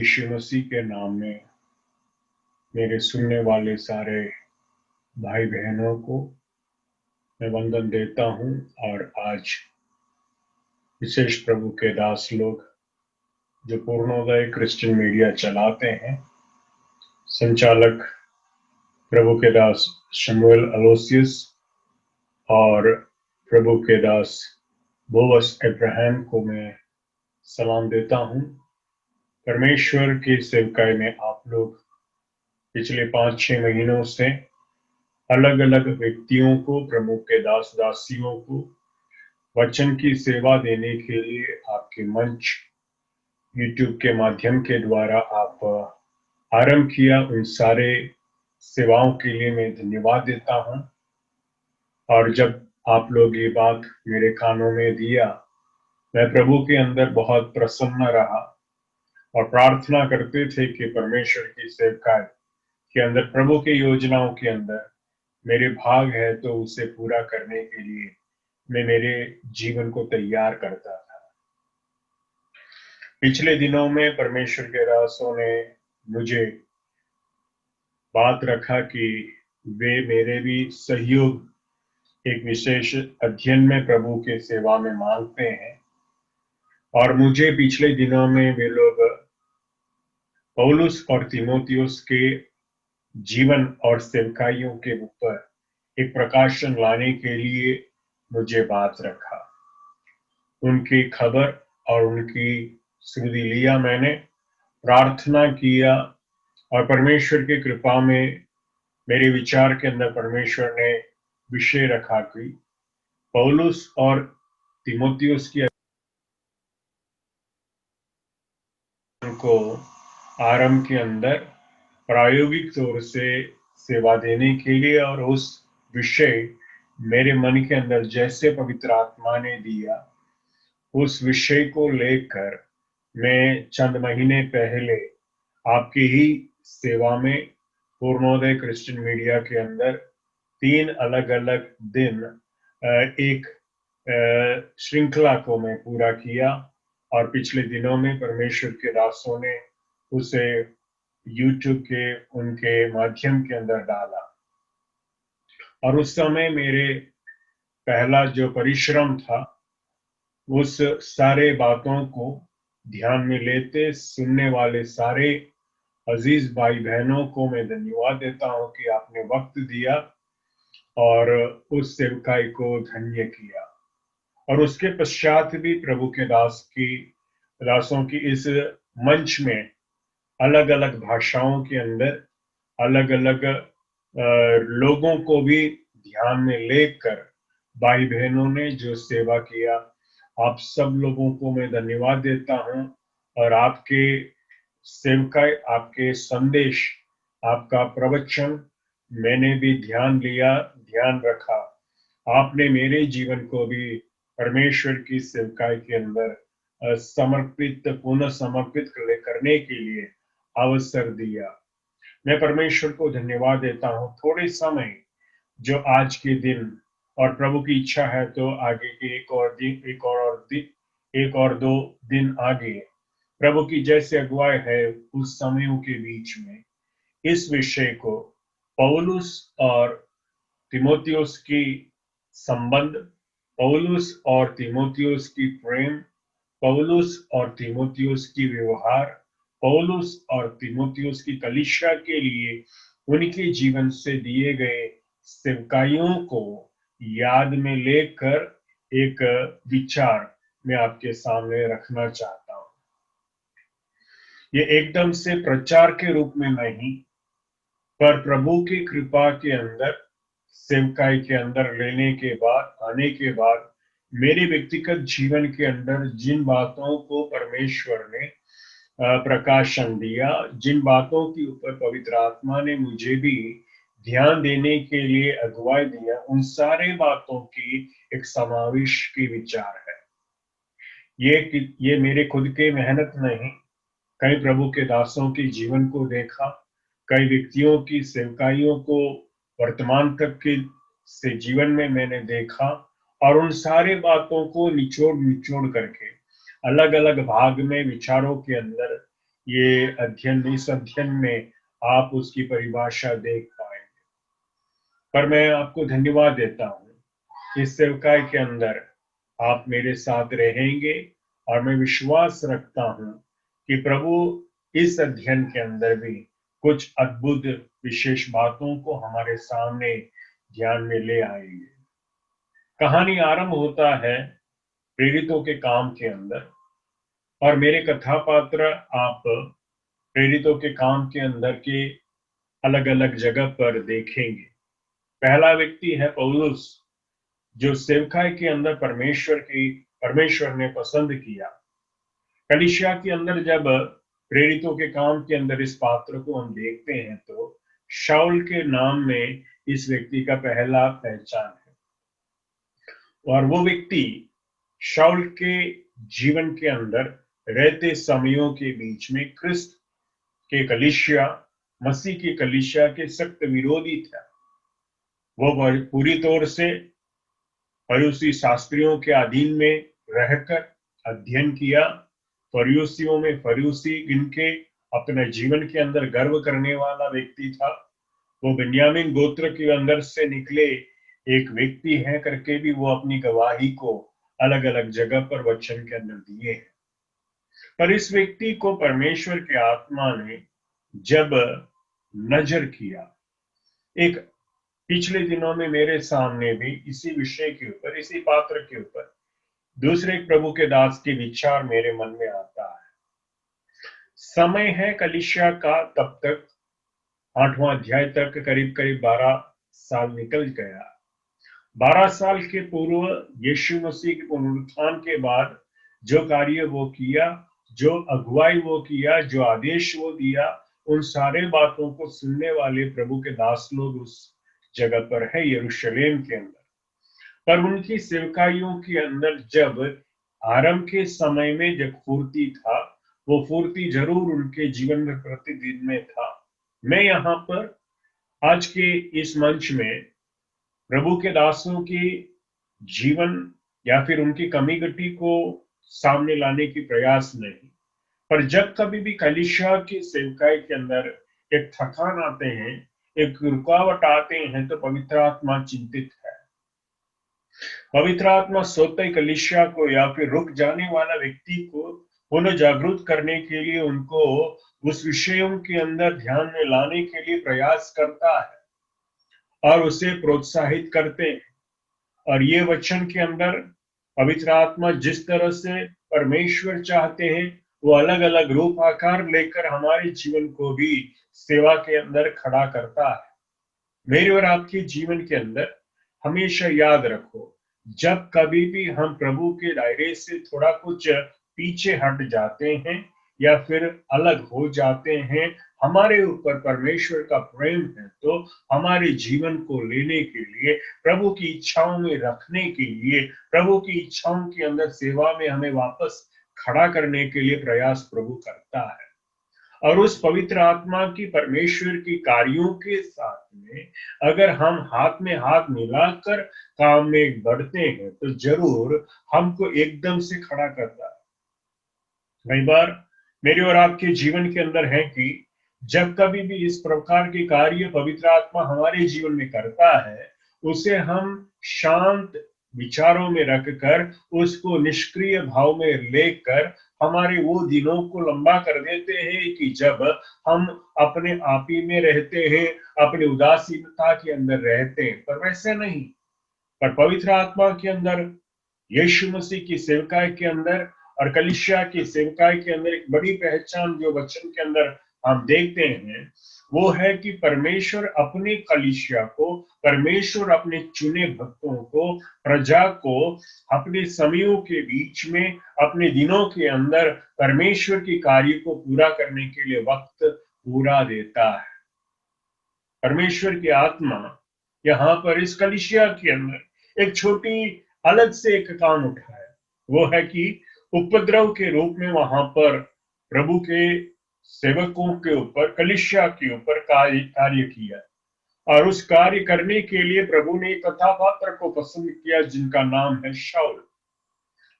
यीशु मसीह के नाम में मेरे सुनने वाले सारे भाई बहनों को मैं वंदन देता हूं। और आज विशेष प्रभु के दास लोग जो पूर्णोदय क्रिश्चियन मीडिया चलाते हैं, संचालक प्रभु के दास शमूएल अलोसियस और प्रभु के दास बोवस अब्राहम को मैं सलाम देता हूं। परमेश्वर की सेवकाई में आप लोग पिछले 5-6 महीनों से अलग अलग व्यक्तियों को, प्रभु के दास दासियों को वचन की सेवा देने के लिए आपके मंच यूट्यूब के माध्यम के द्वारा आप आरंभ किया। उन सारे सेवाओं के लिए मैं धन्यवाद देता हूं। और जब आप लोग ये बात मेरे कानों में दिया, मैं प्रभु के अंदर बहुत प्रसन्न रहा और प्रार्थना करते थे कि परमेश्वर की सेवकाई के अंदर, प्रभु की योजनाओं के अंदर मेरे भाग है तो उसे पूरा करने के लिए मैं मेरे जीवन को तैयार करता था। पिछले दिनों में परमेश्वर के दासों ने मुझे बात रखा कि वे मेरे भी सहयोग एक विशेष अध्ययन में प्रभु के सेवा में मांगते हैं। और मुझे पिछले दिनों में वे लोग पौलुस और तीमुथियुस के जीवन और सेवकाइयों के ऊपर एक प्रकाशन लाने के लिए मुझे बात रखा। उनकी खबर और उनकी सुधि लिया, मैंने प्रार्थना किया और परमेश्वर की कृपा में मेरे विचार के अंदर परमेश्वर ने विषय रखा कि पौलुस और तीमुथियुस की को आरंभ के अंदर प्रायोगिक तौर से सेवा देने के लिए, और उस विषय मेरे मन के अंदर जैसे पवित्र आत्मा ने दिया, उस विषय को लेकर मैं चंद महीने पहले आपकी ही सेवा में पूर्णोदय क्रिश्चियन मीडिया के अंदर 3 अलग अलग दिन एक श्रृंखला को मैं पूरा किया। और पिछले दिनों में परमेश्वर के दासों ने उसे यूट्यूब के उनके माध्यम के अंदर डाला। और उस समय मेरे पहला जो परिश्रम था, उस सारे बातों को ध्यान में लेते सुनने वाले सारे अजीज भाई बहनों को मैं धन्यवाद देता हूं कि आपने वक्त दिया और उस सेवकाई को धन्य किया। और उसके पश्चात भी प्रभु के दासों की इस मंच में अलग अलग भाषाओं के अंदर अलग अलग लोगों को भी ध्यान में लेकर भाई बहनों ने जो सेवा किया, आप सब लोगों को मैं धन्यवाद देता हूं। और आपके सेवकाई, आपके संदेश, आपका प्रवचन मैंने भी ध्यान लिया, ध्यान रखा। आपने मेरे जीवन को भी परमेश्वर की सेवकाई के अंदर पुनः समर्पित करने के लिए अवसर दिया। मैं परमेश्वर को धन्यवाद देता हूं। थोड़े समय जो आज के दिन, और प्रभु की इच्छा है तो आगे के एक और 2 दिन आगे प्रभु की जैसे अगुवाई है, उस समयों के बीच में इस विषय को पौलुस और तीमुथियुस की संबंध, पौलुस और तीमुथियुस की प्रेम, पौलुस और तीमुथियुस की व्यवहार, पौलुस और तीमुथियुस की कलीसिया के लिए उनके जीवन से दिए गए सेवकाइयों को याद में लेकर एक विचार मैं आपके सामने रखना चाहता हूं। ये एकदम से प्रचार के रूप में नहीं, पर प्रभु की कृपा के अंदर सेवकाई के अंदर लेने के बाद, आने के बाद मेरे व्यक्तिगत जीवन के अंदर जिन बातों को परमेश्वर ने प्रकाशन दिया, जिन बातों के ऊपर पवित्र आत्मा ने मुझे भी ध्यान देने के लिए अगुवाई दिया, उन सारे बातों की एक समावेश की विचार है। ये मेरे खुद के मेहनत नहीं, कई प्रभु के दासों के जीवन को देखा, कई व्यक्तियों की सेवकाइयों को वर्तमान तक के से जीवन में मैंने देखा, और उन सारे बातों को निचोड़ निचोड़ करके अलग अलग भाग में विचारों के अंदर ये इस अध्ययन में आप उसकी परिभाषा देख पाएंगे। पर मैं आपको धन्यवाद देता हूँ इस सेवकाई के अंदर आप मेरे साथ रहेंगे, और मैं विश्वास रखता हूँ कि प्रभु इस अध्ययन के अंदर भी कुछ अद्भुत विशेष बातों को हमारे सामने ध्यान में ले आएंगे। कहानी आरंभ होता है प्रेरितों के काम के अंदर, और मेरे कथा पात्र आप प्रेरितों के काम के अंदर के अलग अलग जगह पर देखेंगे। पहला व्यक्ति है पौलुस, जो सेवकाई के अंदर परमेश्वर ने पसंद किया। कलीसिया के अंदर जब प्रेरितों के काम के अंदर इस पात्र को हम देखते हैं तो शाऊल के नाम में इस व्यक्ति का पहला पहचान है। और वो व्यक्ति शाऊल के जीवन के अंदर रहते समयों के बीच में क्रिस्त के कलीसिया, मसीह की कलीसिया के सख्त विरोधी था। वो पूरी तौर से फरीसी शास्त्रियों के अधीन में रहकर अध्ययन किया। फरीसियों में फरीसी गिनके अपने जीवन के अंदर गर्व करने वाला व्यक्ति था। वो बिन्यामीन गोत्र के अंदर से निकले एक व्यक्ति है करके भी वो अपनी गवाही को अलग अलग जगह पर वचन के अंदर दिए हैं। पर इस व्यक्ति को परमेश्वर के आत्मा ने जब नजर किया, एक पिछले दिनों में मेरे सामने भी इसी विषय के ऊपर, इसी पात्र के ऊपर दूसरे प्रभु के दास के विचार मेरे मन में आता है। समय है कलीसिया का, तब तक 8वां अध्याय तक करीब करीब 12 साल निकल गया। 12 साल के पूर्व यीशु मसीह के पुनरुत्थान के बाद जो कार्य वो किया, जो अगुवाई वो किया, जो आदेश वो दिया, उन सारे बातों को सुनने वाले प्रभु के दास लोग उस जगह पर है, यरूशलेम के अंदर। पर उनकी सेवकाइयों के अंदर जब आरंभ के समय में जब फुर्ती था, वो फुर्ती जरूर उनके जीवन में प्रतिदिन में था। मैं यहाँ पर आज के इस मंच में प्रभु के दासों की जीवन या फिर उनकी कमी गटी को सामने लाने की प्रयास नहीं, पर जब कभी भी कलीसिया की सेवकाई के अंदर एक थकान आते हैं, एक रुकावट आते हैं, तो पवित्र आत्मा चिंतित है। पवित्र आत्मा स्वतः कलीसिया को या फिर रुक जाने वाला व्यक्ति को पुनः जागरूक करने के लिए उनको उस विषयों के अंदर ध्यान में लाने के लिए प्रयास करता है और उसे प्रोत्साहित करते हैं। और ये वचन के अंदर पवित्र आत्मा जिस तरह से परमेश्वर चाहते हैं, वो अलग अलग रूप आकार लेकर हमारे जीवन को भी सेवा के अंदर खड़ा करता है। मेरे और आपके जीवन के अंदर हमेशा याद रखो, जब कभी भी हम प्रभु के दायरे से थोड़ा कुछ पीछे हट जाते हैं या फिर अलग हो जाते हैं, हमारे ऊपर परमेश्वर का प्रेम है तो हमारे जीवन को लेने के लिए, प्रभु की इच्छाओं में रखने के लिए, प्रभु की इच्छाओं के अंदर सेवा में हमें वापस खड़ा करने के लिए प्रयास प्रभु करता है। और उस पवित्र आत्मा की, परमेश्वर की कार्यों के साथ में अगर हम हाथ में हाथ मिलाकर काम में बढ़ते हैं तो जरूर हमको एकदम से खड़ा करता है। कई बार मेरे और आपके जीवन के अंदर है कि जब कभी भी इस प्रकार के कार्य पवित्र आत्मा हमारे जीवन में करता है, उसे हम शांत विचारों में रखकर, उसको निष्क्रिय भाव में लेकर हमारे वो दिनों को लंबा कर देते हैं कि जब हम अपने आप ही में रहते हैं, अपनी उदासीनता के अंदर रहते हैं। पर वैसे नहीं, पर पवित्र आत्मा के अंदर, यीशु मसीह की सेवकाई के अंदर और कलीसिया की सेवकाई के अंदर एक बड़ी पहचान जो वचन के अंदर हम देखते हैं, वो है कि परमेश्वर अपने कलीसिया को, परमेश्वर अपने चुने भक्तों को, प्रजा को अपने समयों के बीच में, अपने दिनों के अंदर परमेश्वर की कार्य को पूरा करने के लिए वक्त पूरा देता है। परमेश्वर की आत्मा यहाँ पर इस कलीसिया के अंदर एक छोटी अलग से एक काम उठाया, वो है कि उपद्रव के रूप में वहां पर प्रभु के सेवकों के ऊपर, कलीसिया के ऊपर कार्य किया। और उस कार्य करने के लिए प्रभु ने एक कथापात्र को पसंद किया जिनका नाम है शाऊल।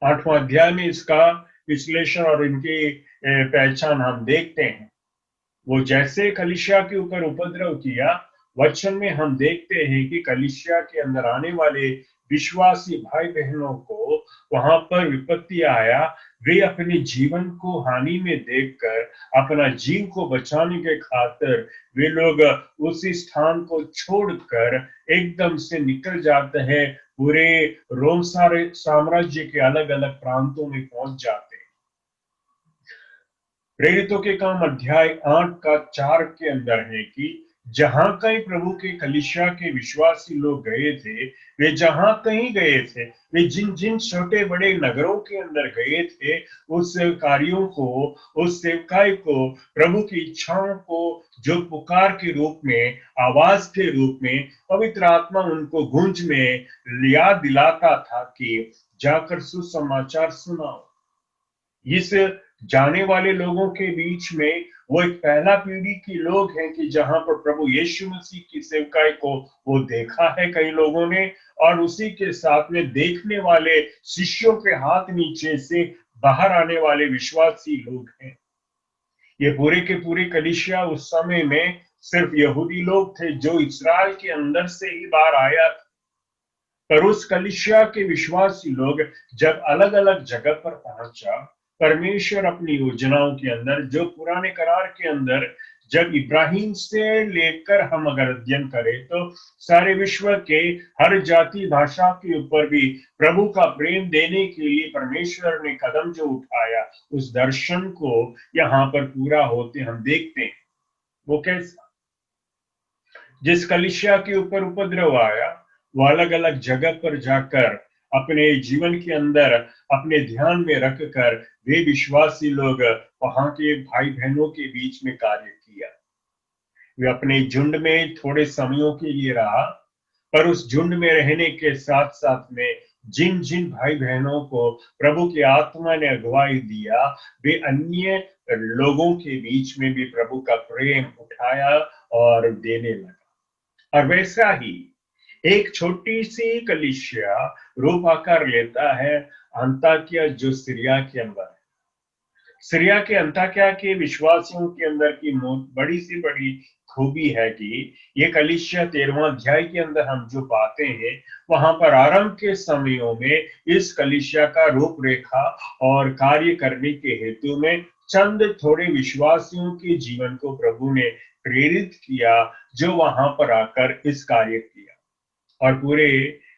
8वां अध्याय में इसका विश्लेषण और इनकी पहचान हम देखते हैं। वो जैसे कलीसिया के ऊपर उपद्रव किया, वचन में हम देखते हैं कि कलीसिया के अंदर आने वाले विश्वासी भाई बहनों को वहां पर विपत्ति आया, वे अपने जीवन को हानि में देखकर अपना जीव को बचाने के खातिर वे लोग उसी स्थान को छोड़कर एकदम से निकल जाते हैं, पूरे रोम साम्राज्य के अलग अलग प्रांतों में पहुंच जाते हैं। प्रेरितों के काम अध्याय 8 का 4 के अंदर है कि जहां कहीं प्रभु के कलीसिया के विश्वासी लोग गए थे, वे जहां कहीं गए थे, वे जिन जिन छोटे बड़े नगरों के अंदर गए थे, उस कार्यों को, उस सेवकाई को, प्रभु की इच्छाओं को जो पुकार के रूप में, आवाज के रूप में पवित्र आत्मा उनको गूंज में याद दिलाता था कि जाकर सुसमाचार सुनाओ। इस जाने वाले लोगों के बीच में वो एक पहला पीढ़ी के लोग हैं कि जहां पर प्रभु यीशु मसीह की सेवकाई को वो देखा है कई लोगों ने, और उसी के साथ में देखने वाले शिष्यों के हाथ नीचे से बाहर आने वाले विश्वासी लोग हैं। ये पूरे के पूरे कलीसिया उस समय में सिर्फ यहूदी लोग थे जो इस्राएल के अंदर से ही बाहर आया, पर उस कलीसिया के विश्वासी लोग जब अलग अलग जगह पर पहुंचा, परमेश्वर अपनी योजनाओं के अंदर, जो पुराने करार के अंदर जब इब्राहिम से लेकर हम अगर अध्ययन करें तो सारे विश्व के हर जाति भाषा के ऊपर भी प्रभु का प्रेम देने के लिए परमेश्वर ने कदम जो उठाया, उस दर्शन को यहाँ पर पूरा होते हम देखते हैं। वो कैसा? जिस कलीसिया के ऊपर उपद्रव आया, वो अलग अलग जगह पर जाकर अपने जीवन के अंदर अपने ध्यान में रखकर वे विश्वासी लोग वहां के भाई बहनों के बीच में कार्य किया। वे अपने झुंड में थोड़े समयों के लिए रहा, पर उस झुंड में रहने के साथ साथ में जिन जिन भाई बहनों को प्रभु की आत्मा ने अगुवाई दिया, वे अन्य लोगों के बीच में भी प्रभु का प्रेम उठाया और देने लगा। और वैसा ही एक छोटी सी कलीसिया रूप आकार लेता है अंताकिया, जो सीरिया के अंदर है। सीरिया के अंताकिया के विश्वासियों के अंदर की बड़ी सी बड़ी खूबी है कि ये कलीसिया 13वां अध्याय के अंदर हम जो पाते हैं, वहां पर आरंभ के समयों में इस कलीसिया का रूपरेखा और कार्य करने के हेतु में चंद थोड़े विश्वासियों के जीवन को प्रभु ने प्रेरित किया, जो वहां पर आकर इस कार्य किया। और पूरे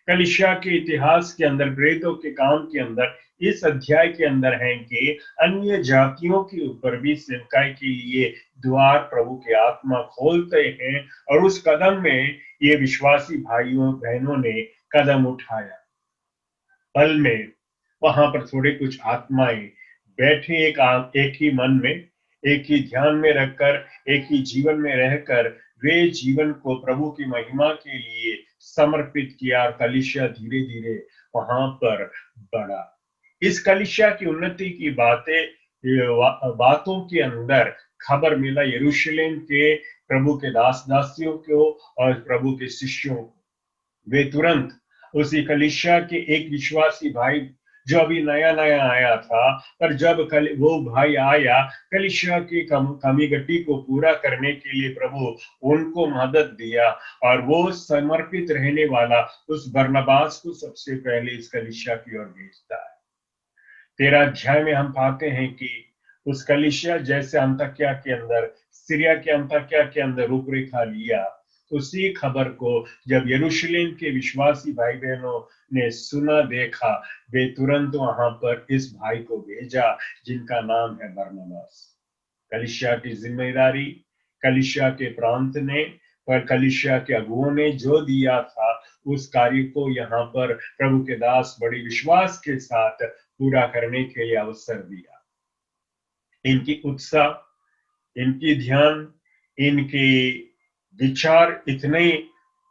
कलीसिया के इतिहास के अंदर, प्रेरितों के काम के अंदर, इस अध्याय के अंदर है कि अन्य जातियों के ऊपर भी सेवकाई के लिए द्वार प्रभु के आत्मा खोलते हैं, और उस कदम में ये विश्वासी भाइयों बहनों ने कदम उठाया। पल में वहां पर थोड़े कुछ आत्माएं बैठे एक ही मन में, एक ही ध्यान में रखकर, एक ही जीवन में रहकर वे जीवन को प्रभु की महिमा के लिए समर्पित किया, और कलीसिया धीरे धीरे वहां पर बढ़ा। इस कलीसिया की उन्नति की बातों के अंदर खबर मिला यरूशलेम के प्रभु के दास दासियों को और प्रभु के शिष्यों को। वे तुरंत उसी कलीसिया के एक विश्वासी भाई जो अभी नया नया आया था, पर जब वो भाई आया कलीसिया की कमी घटी को पूरा करने के लिए, प्रभु उनको मदद दिया, और वो समर्पित रहने वाला उस बरनबास को सबसे पहले इस कलीसिया की ओर भेजता है। 13 अध्याय में हम पाते हैं कि उस कलीसिया जैसे अंताकिया के अंदर, सीरिया के अंताकिया के अंदर रूपरेखा लिया, उसी खबर को जब यरूशलेम के विश्वासी भाई बहनों ने सुना, देखा, वे तुरंत वहां पर इस भाई को भेजा जिनका नाम है बरनबास। कलीसिया की जिम्मेदारी कलीसिया के प्रांत ने, पर कलीसिया के अगुओं ने जो दिया था, उस कार्य को यहाँ पर प्रभु के दास बड़ी विश्वास के साथ पूरा करने के लिए अवसर दिया। इनकी उत्साह, इनकी ध्यान, इनके विचार इतने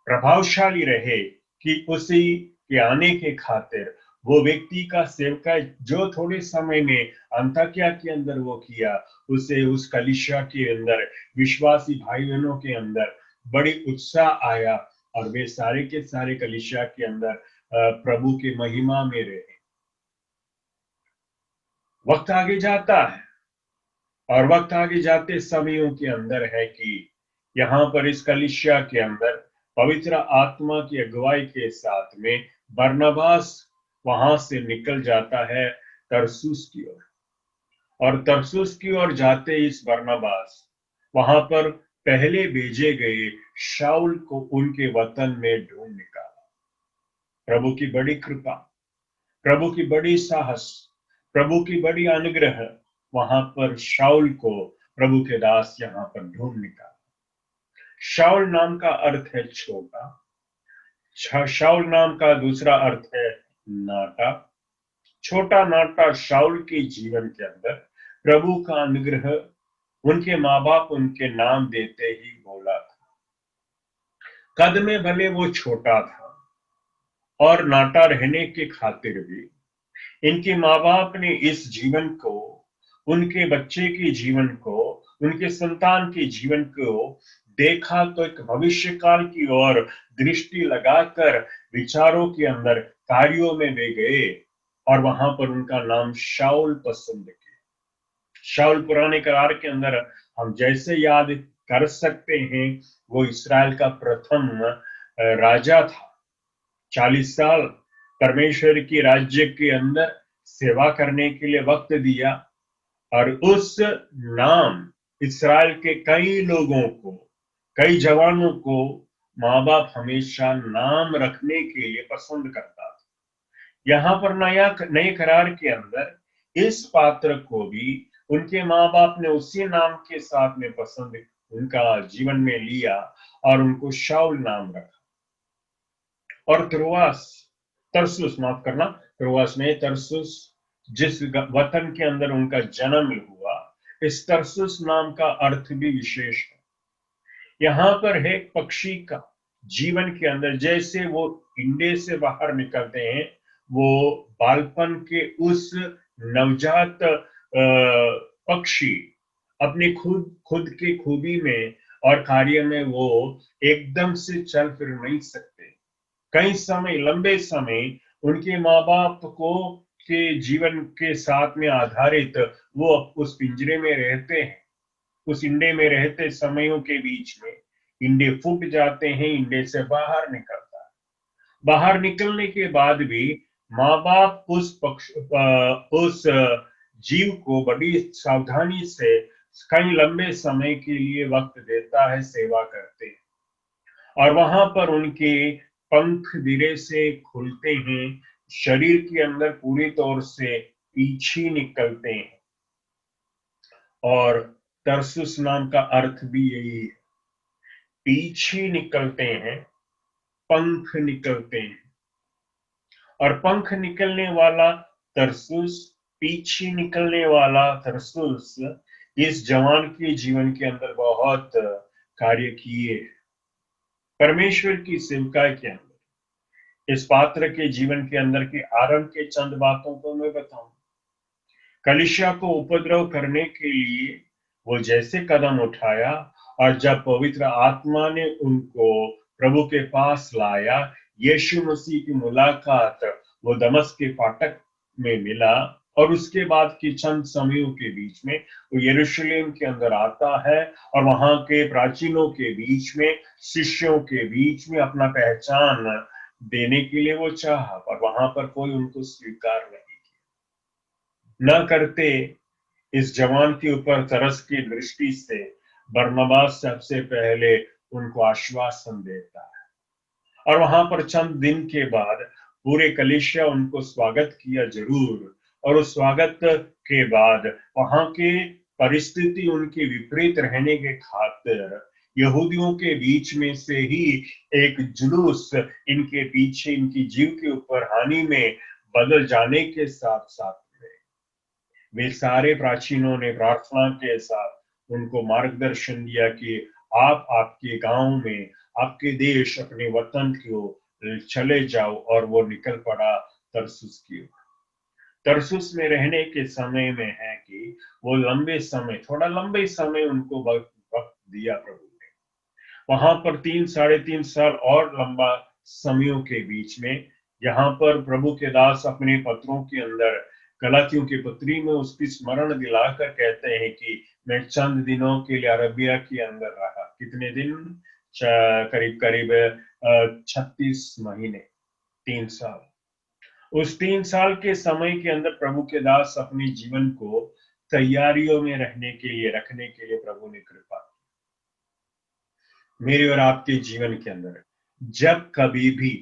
प्रभावशाली रहे कि उसी के आने के खातिर वो व्यक्ति का सेवका जो थोड़े समय में अंताकिया के अंदर वो किया, उसे उस कलीसिया के अंदर विश्वासी भाई बहनों के अंदर बड़ी उत्साह आया, और वे सारे के सारे कलीसिया के अंदर प्रभु की महिमा में रहे। वक्त आगे जाता है और वक्त आगे जाते समयों के अंदर है कि यहाँ पर इस कलीसिया के अंदर पवित्र आत्मा की अगुवाई के साथ में बरनबास वहां से निकल जाता है तरसुस की ओर। और तरसुस की ओर जाते इस बरनबास वहां पर पहले भेजे गए शाऊल को उनके वतन में ढूंढ निकाला। प्रभु की बड़ी कृपा, प्रभु की बड़ी साहस, प्रभु की बड़ी अनुग्रह, वहां पर शाऊल को प्रभु के दास यहां पर ढूंढ निकाला। शाऊल नाम का अर्थ है छोटा। शाऊल नाम का दूसरा अर्थ है नाटा। छोटा नाटा शाऊल के जीवन के अंदर प्रभु का अनुग्रह उनके माँ बाप उनके नाम देते ही बोला था। कद में भले वो छोटा था और नाटा रहने के खातिर भी इनके माँ बाप ने इस जीवन को, उनके बच्चे के जीवन को, उनके संतान के जीवन को देखा तो एक भविष्य काल की ओर दृष्टि लगाकर विचारों के अंदर कार्यों में वे गए और वहां पर उनका नाम शाऊल पसंद किया। शाऊल पुराने करार के अंदर हम जैसे याद कर सकते हैं, वो इस्राएल का प्रथम राजा था। 40 साल परमेश्वर की राज्य के अंदर सेवा करने के लिए वक्त दिया और उस नाम इस्राएल के कई लोगों को, कई जवानों को माँ बाप हमेशा नाम रखने के लिए पसंद करता था। यहाँ पर नए करार के अंदर इस पात्र को भी उनके माँ बाप ने उसी नाम के साथ में पसंद उनका जीवन में लिया और उनको शाऊल नाम रखा। और तरसुस माफ करना, त्रोआस में तरसुस जिस वतन के अंदर उनका जन्म हुआ, इस तरसुस नाम का अर्थ भी विशेष है। यहाँ पर है पक्षी का जीवन के अंदर जैसे वो इंडे से बाहर निकलते हैं, वो बालपन के उस नवजात पक्षी अपनी खुद की खूबी में और कार्य में वो एकदम से चल फिर नहीं सकते। कई समय, लंबे समय उनके माँ बाप को के जीवन के साथ में आधारित वो उस पिंजरे में रहते हैं। उस इंडे में रहते समयों के बीच में इंडे फूट जाते हैं, इंडे से बाहर निकलता है। बाहर निकलने के बाद भी माँ बाप उस जीव को बड़ी सावधानी से कई लंबे समय के लिए वक्त देता है, सेवा करते हैं और वहां पर उनके पंख धीरे से खुलते हैं, शरीर के अंदर पूरी तौर से पीछे निकलते हैं। और तरसुस नाम का अर्थ भी यही है, पीछे निकलते हैं, पंख निकलते हैं। और पंख निकलने वाला तरसुस, पीछे निकलने वाला तरसुस इस जवान के जीवन के अंदर बहुत कार्य किए। परमेश्वर की सेवकाई के अंदर इस पात्र के जीवन के अंदर की आरंभ के चंद बातों को मैं बताऊं। कलीसिया को उपद्रव करने के लिए वो जैसे कदम उठाया और जब पवित्र आत्मा ने उनको प्रभु के पास लाया, यीशु मसीह की मुलाकात वो दमस्क के फाटक में मिला और उसके बाद के चंद समयों के बीच में वो यरूशलेम के अंदर आता है और वहां के प्राचीनों के बीच में, शिष्यों के बीच में अपना पहचान देने के लिए वो चाहा, पर वहां पर कोई उनको स्वीकार नहीं न करते। इस जवान के ऊपर तरस की दृष्टि से बरनबास सबसे पहले उनको आश्वासन देता है और वहां पर चंद दिन के बाद पूरे कलीसिया उनको स्वागत किया जरूर, और उस स्वागत के बाद वहां के परिस्थिति उनके विपरीत रहने के खातिर यहूदियों के बीच में से ही एक जुलूस इनके पीछे, इनकी जीव के ऊपर हानि में बदल जाने के साथ साथ वे सारे प्राचीनों ने प्रार्थना के साथ उनको मार्गदर्शन दिया कि आप आपके गांव में, आपके देश, अपने वतन को चले जाओ, और वो निकल पड़ा तरसुस की ओर। तरसुस में रहने के समय में है कि वो थोड़ा लंबे समय उनको वक्त दिया प्रभु ने। वहां पर 3 साढ़े 3 साल और लंबा समयों के बीच में यहाँ पर प्रभु के दास अपने पत्रों के अंदर गलातियों की पत्री में उसकी स्मरण दिलाकर कहते हैं कि मैं चंद दिनों के लिए अरबिया के अंदर रहा। कितने दिन? करीब करीब 36 महीने, 3 साल। उस 3 साल के समय के अंदर प्रभु के दास अपने जीवन को तैयारियों में रहने के लिए, रखने के लिए प्रभु ने कृपा की। मेरे और आपके जीवन के अंदर जब कभी भी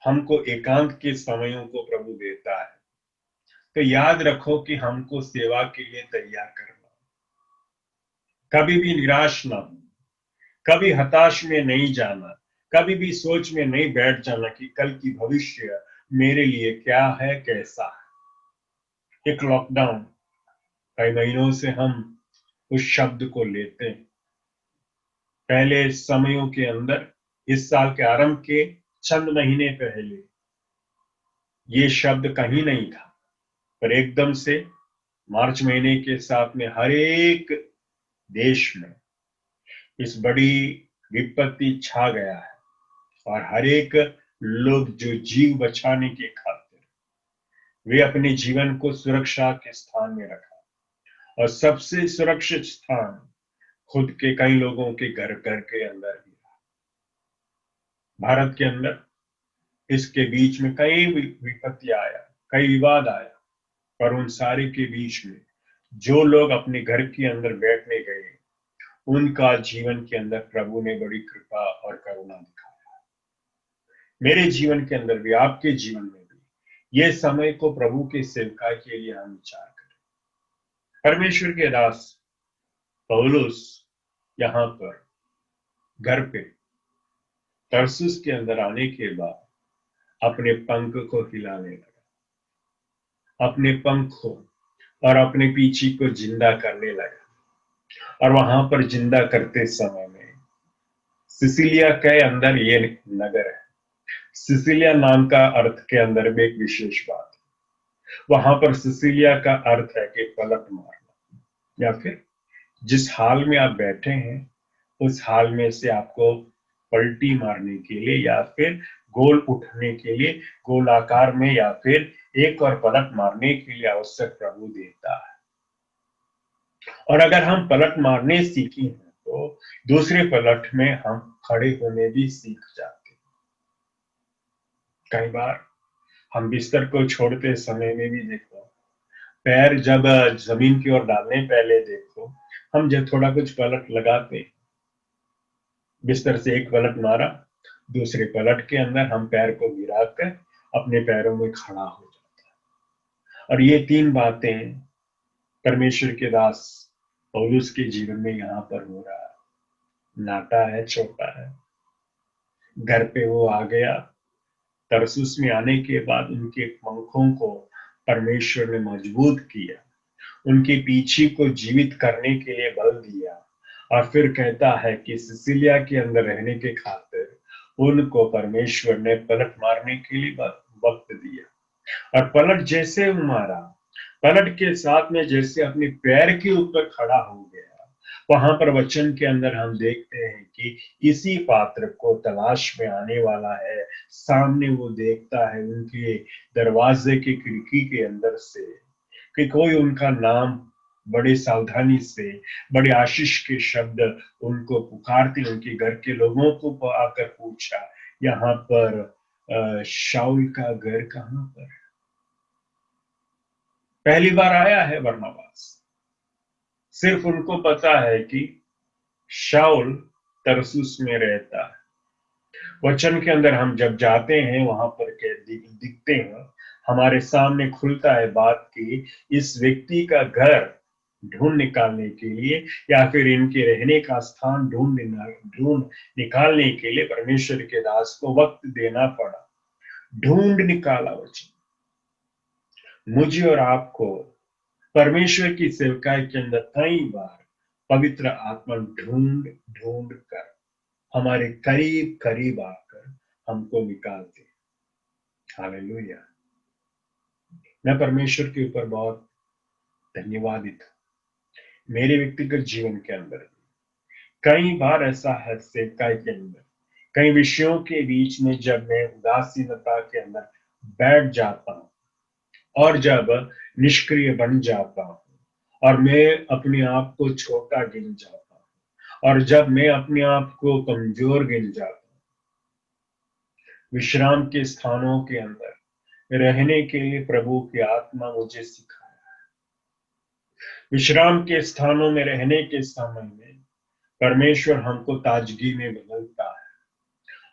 हमको एकांत के समयों को प्रभु देता है, तो याद रखो कि हमको सेवा के लिए तैयार करना। कभी भी निराश ना हो, कभी हताश में नहीं जाना, कभी भी सोच में नहीं बैठ जाना कि कल की भविष्य मेरे लिए क्या है, कैसा है। एक लॉकडाउन, कई महीनों से हम उस शब्द को लेते हैं। पहले समयों के अंदर, इस साल के आरंभ के चंद महीने पहले ये शब्द कहीं नहीं था, पर एकदम से मार्च महीने के साथ में हर एक देश में इस बड़ी विपत्ति छा गया है, और हर एक लोग जो जीव बचाने के खातिर वे अपने जीवन को सुरक्षा के स्थान में रखा, और सबसे सुरक्षित स्थान खुद के कई लोगों के घर के अंदर ही रहा। भारत के अंदर इसके बीच में कई विपत्ति आया, कई विवाद आया, पर उन सारे के बीच में जो लोग अपने घर के अंदर बैठने गए, उनका जीवन के अंदर प्रभु ने बड़ी कृपा और करुणा दिखाया। मेरे जीवन के अंदर भी, आपके जीवन में भी ये समय को प्रभु के सेवकाई के लिए हम विचार करें। परमेश्वर के दास पौलुस यहां पर घर पे तरसुस के अंदर आने के बाद अपने पंख को हिलाने लगा, अपने पंखों और अपने पीछे को जिंदा करने लगा। और वहां पर जिंदा करते समय में सिसिलिया के अंदर ये नगर है। सिसिलिया नाम का अर्थ के अंदर भी एक विशेष बात है। वहां पर सिसिलिया का अर्थ है कि पलट मारना, या फिर जिस हाल में आप बैठे हैं उस हाल में से आपको पलटी मारने के लिए, या फिर गोल उठने के लिए, गोल आकार में, या फिर एक और पलट मारने के लिए अवसर प्रभु देता है। और अगर हम पलट मारने सीखे हैं तो दूसरे पलट में हम खड़े होने भी सीख जाते हैं। कई बार हम बिस्तर को छोड़ते समय में भी देखो, पैर जब जमीन की ओर डालने पहले देखो, हम जब थोड़ा कुछ पलट लगाते, बिस्तर से एक पलट मारा, दूसरे पलट के अंदर हम पैर को गिराकर अपने पैरों में खड़ा हो जाता है। और ये 3 बातें परमेश्वर के दास पौलुस के जीवन में यहां पर हो रहा है। नाटा है, छोटा है, घर पे वो आ गया। तरसुस में आने के बाद उनके पंखों को परमेश्वर ने मजबूत किया, उनके पीछे को जीवित करने के लिए बल दिया, और फिर कहता है कि सिसिलिया के अंदर रहने के खातिर उनको परमेश्वर ने पलट मारने के लिए वक्त दिया। और पलट जैसे मारा, पलट के साथ में जैसे अपने पैर के ऊपर खड़ा हो गया, वहां पर वचन के अंदर हम देखते हैं कि इसी पात्र को तलाश में आने वाला है। सामने वो देखता है उनके दरवाजे की खिड़की के अंदर से कि कोई उनका नाम बड़े सावधानी से, बड़े आशीष के शब्द उनको पुकारते, उनके घर के लोगों को आकर पूछा, यहाँ पर शाऊल का घर कहाँ पर है? पहली बार आया है बरनबास। सिर्फ उनको पता है कि शाऊल तरसुस में रहता है। वचन के अंदर हम जब जाते हैं वहां पर के दिखते हैं, हमारे सामने खुलता है बात की इस व्यक्ति का घर ढूंढ निकालने के लिए, या फिर इनके रहने का स्थान ढूंढ निकालने के लिए परमेश्वर के दास को वक्त देना पड़ा। ढूंढ निकाला वचन। मुझे और आपको परमेश्वर की सेवकाई के अंदर कई बार पवित्र आत्मा ढूंढ ढूंढ कर हमारे करीब करीब आकर हमको निकालते। हालेलुया। मैं परमेश्वर के ऊपर बहुत धन्यवादित हूं। मेरे व्यक्तिगत जीवन के अंदर कई बार ऐसा है, सेवकाई के अंदर कई विषयों के बीच में जब मैं उदासीनता के अंदर बैठ जाता हूं, और जब निष्क्रिय बन जाता हूँ और मैं अपने आप को छोटा गिन जाता हूँ और जब मैं अपने आप को कमजोर गिन जाता हूँ, विश्राम के स्थानों के अंदर रहने के लिए प्रभु की आत्मा मुझे सिखाया। विश्राम के स्थानों में रहने के समय में परमेश्वर हमको ताजगी में बदलता है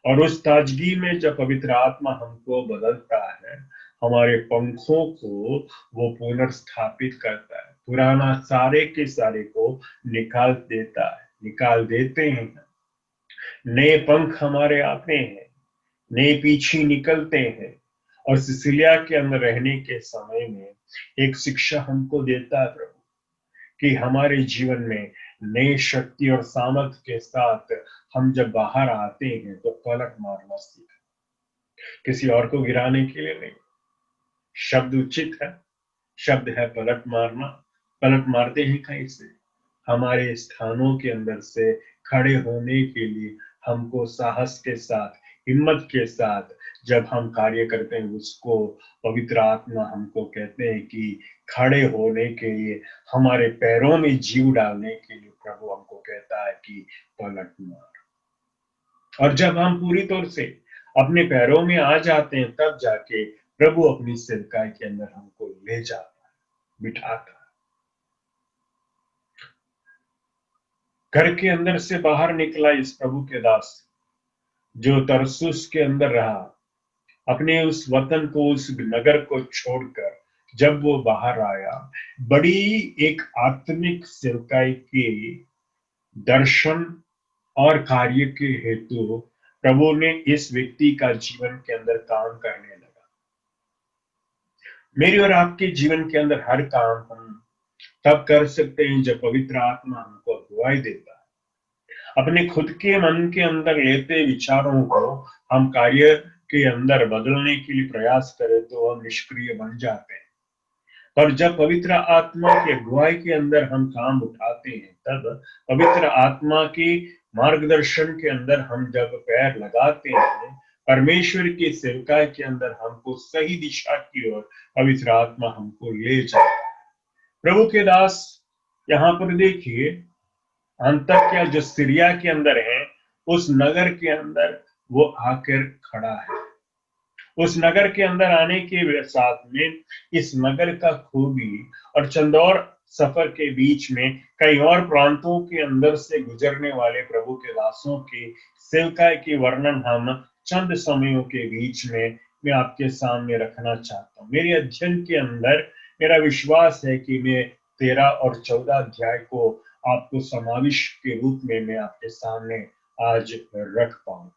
और उस ताजगी में जब पवित्र आत्मा हमको बदलता है, हमारे पंखों को वो पुनर्स्थापित करता है, पुराना सारे के सारे को निकाल देता है, निकाल देते हैं। नए पंख हमारे आते हैं, नए पीछे निकलते हैं और सिसिलिया के अंदर रहने के समय में एक शिक्षा हमको देता है प्रभु कि हमारे जीवन में नई शक्ति और सामर्थ्य के साथ हम जब बाहर आते हैं तो पलट मारना सीखें, किसी और को गिराने के लिए नहीं। शब्द उचित है, शब्द है पलट मारना। पलट मारते हैं कैसे? हमारे स्थानों के अंदर से खड़े होने के लिए हमको साहस के साथ, हिम्मत के साथ जब हम कार्य करते हैं, उसको पवित्र आत्मा हमको कहते हैं कि खड़े होने के लिए, हमारे पैरों में जीव डालने के लिए प्रभु हमको कहता है कि पलट मार। और जब हम पूरी तौर से अपने पैरों में आ जाते हैं, तब जाके प्रभु अपनी सेवकाई के अंदर हमको ले जाता है, बिठाता है। घर के अंदर से बाहर निकला इस प्रभु के दास जो तरसुस के अंदर रहा, अपने उस वतन को, उस नगर को छोड़कर जब वो बाहर आया, बड़ी एक आत्मिक सेवकाई के दर्शन और कार्य के हेतु प्रभु ने इस व्यक्ति का जीवन के अंदर काम करने लगा। मेरे और आपके जीवन के अंदर हर काम हम तब कर सकते हैं जब पवित्र आत्मा हमको अगुवाई देता है। अपने खुद के मन के अंदर लेते विचारों को हम कार्य के अंदर बदलने के लिए प्रयास करें तो हम निष्क्रिय बन जाते हैं। पर जब पवित्र आत्मा की अगुवाई के अंदर हम काम उठाते हैं, तब पवित्र आत्मा की मार्गदर्शन के अंदर हम जब पैर लगाते हैं, परमेश्वर की सेवकाई के अंदर हमको सही दिशा की ओर पवित्र आत्मा हमको ले जाता है। प्रभु के दास यहाँ पर देखिए, अंतक्या जो सीरिया के अंदर है, उस नगर के अंदर वो आकर खड़ा है। उस नगर के अंदर आने के साथ में इस नगर का खूबी और चंदौर सफर के बीच में कई और प्रांतों के अंदर से गुजरने वाले प्रभु के दासों की सेवकाई की वर्णन हम चंद समयों के बीच में मैं आपके सामने रखना चाहता हूँ। मेरे अध्ययन के अंदर मेरा विश्वास है कि मैं 13 और 14 अध्याय को आपको समावेश के रूप में मैं आपके सामने आज रख पाऊं।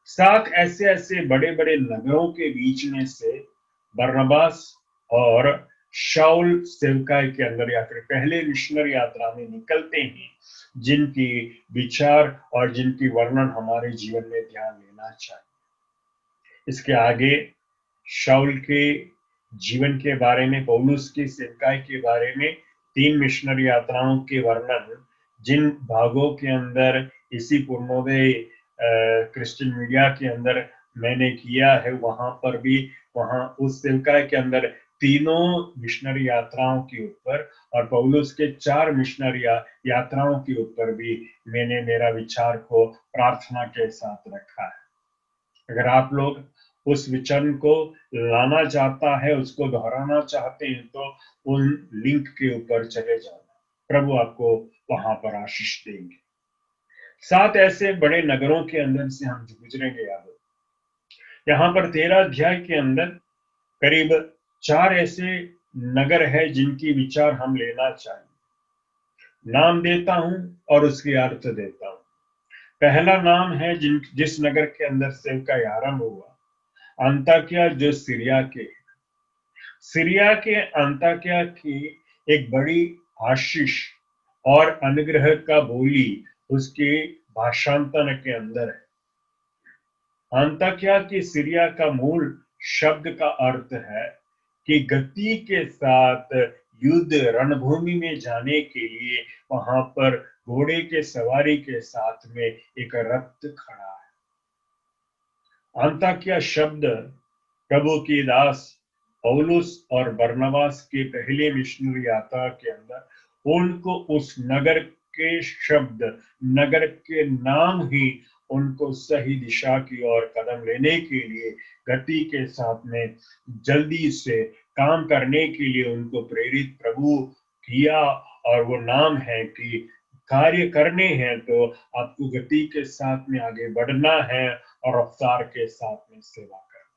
7 ऐसे ऐसे बड़े बड़े नगरों के बीच में से बरनबास और शाऊल सेवकाई के अंदर या फिर पहले मिशनरी यात्रा में निकलते हैं, जिनकी विचार और जिनकी वर्णन हमारे जीवन में ध्यान लेना चाहिए। इसके आगे शाऊल के जीवन के बारे में, पौलुस की सेवकाई के बारे में 3 मिशनरी यात्राओं के वर्णन जिन भागों के अंदर इसी पूर्णोदय क्रिश्चियन मीडिया के अंदर मैंने किया है, वहां पर भी, वहां उस सेवकाई के अंदर तीनों मिशनरी यात्राओं के ऊपर और पौलुस के 4 मिशनरी यात्राओं के ऊपर भी मैंने मेरा विचार को प्रार्थना के साथ रखा है। अगर आप लोग उस विचरण को लाना चाहता है, उसको दोहराना चाहते हैं, तो उन लिंक के ऊपर चले जाना। प्रभु आपको वहां पर आशीष देंगे। 7 ऐसे बड़े नगरों के अंदर से हम गुजरेंगे। यहाँ पर 13 अध्याय के अंदर करीब 4 ऐसे नगर है जिनकी विचार हम लेना चाहिए। नाम देता हूं और उसकी अर्थ देता हूं। पहला नाम है जिस नगर के अंदर सेवकाई आरंभ हुआ, अंताकिया, जो सीरिया के अंताकिया की एक बड़ी आशीष और अनुग्रह का बोली उसके भाषांतर के अंदर है। अंताकिया की सीरिया का मूल शब्द का अर्थ है कि गति के साथ युद्ध रणभूमि में जाने के लिए वहां पर घोड़े के सवारी के साथ में एक रथ खड़ा है। अंताकिया शब्द प्रभु की दास पौलुस और बरनबास के पहले मिशनरी यात्रा के अंदर उनको उस नगर के शब्द, नगर के नाम ही उनको सही दिशा की ओर कदम लेने के लिए गति के साथ में जल्दी से काम करने के लिए उनको प्रेरित प्रभु किया। और वो नाम है कि कार्य करने हैं तो आपको गति के साथ में आगे बढ़ना है और रफ्तार के साथ में सेवा करना।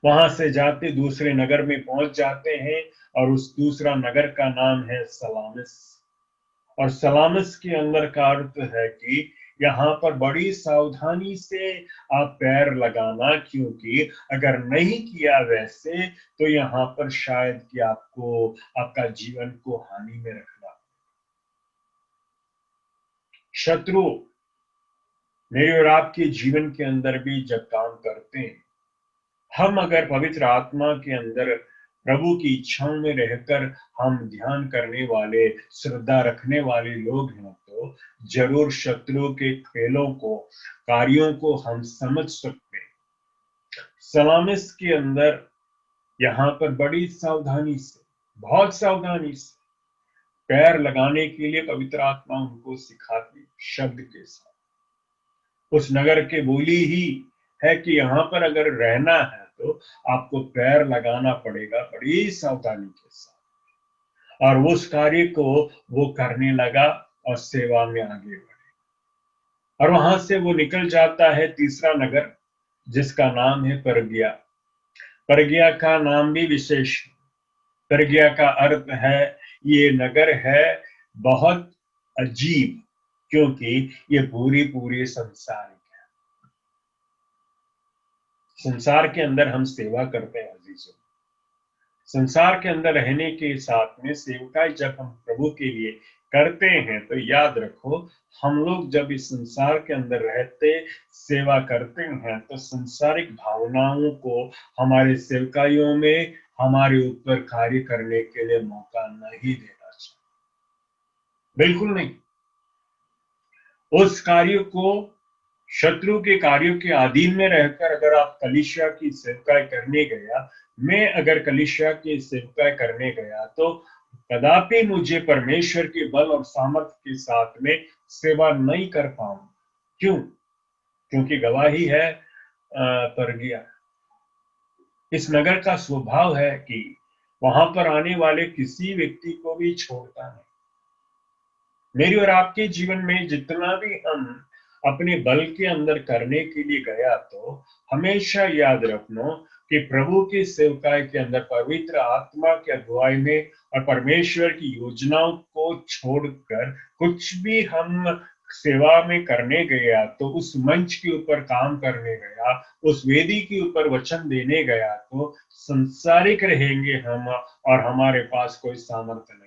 वहां से जाते दूसरे नगर में पहुंच जाते हैं और उस दूसरा नगर का नाम है सलामिस। और सलामिस के अंदर का अर्थ है कि यहाँ पर बड़ी सावधानी से आप पैर लगाना, क्योंकि अगर नहीं किया वैसे तो यहाँ पर शायद कि आपको आपका जीवन को हानि में रखना। शत्रु मेरे और आपके जीवन के अंदर भी जब काम करते हैं, हम अगर पवित्र आत्मा के अंदर प्रभु की इच्छाओं में रहकर हम ध्यान करने वाले, श्रद्धा रखने वाले लोग हैं तो जरूर शत्रुओं के खेलों को, कार्यों को हम समझ सकते हैं। सलामिस के अंदर यहाँ पर बड़ी सावधानी से, बहुत सावधानी से पैर लगाने के लिए पवित्र आत्मा उनको सिखाती शब्द के साथ। उस नगर के बोली ही है कि यहाँ पर अगर रहना है तो आपको पैर लगाना पड़ेगा बड़ी सावधानी के साथ। और उस कार्य को वो करने लगा और सेवा में आगे बढ़े। और वहां से वो निकल जाता है तीसरा नगर, जिसका नाम है परगिया। परगिया का नाम भी विशेष। परगिया का अर्थ है, ये नगर है बहुत अजीब, क्योंकि ये पूरी पूरी संसारिक है। संसार के अंदर हम सेवा करते हैं अजीजों। संसार के अंदर रहने के साथ में सेवकाई जब हम प्रभु के लिए करते हैं तो याद रखो, हम लोग जब इस संसार के अंदर रहते सेवा करते हैं तो संसारिक भावनाओं को हमारे सेवकाइयों में हमारे ऊपर कार्य करने के लिए मौका नहीं देना चाहिए, बिल्कुल नहीं। उस कार्य को, शत्रु के कार्यों के अधीन में रहकर अगर आप कलीसिया की सेवकाई करने गया, मैं अगर कलीसिया की सेवकाई करने गया तो कदापि मुझे परमेश्वर के बल और सामर्थ्य के साथ में सेवा नहीं कर पाऊं। क्यों? क्योंकि गवाही है परगिया। इस नगर का स्वभाव है कि वहां पर आने वाले किसी व्यक्ति को भी छोड़ता नहीं। मेरी और आपके जीवन में जितना भी हम अपने बल के अंदर करने के लिए गया तो हमेशा याद रखना कि प्रभु की सेवकाई के अंदर पवित्र आत्मा की अगुवाई में और परमेश्वर की योजनाओं को छोड़कर कुछ भी हम सेवा में करने गया तो उस मंच के ऊपर काम करने गया, उस वेदी के ऊपर वचन देने गया तो संसारिक रहेंगे हम और हमारे पास कोई सामर्थ्य नहीं।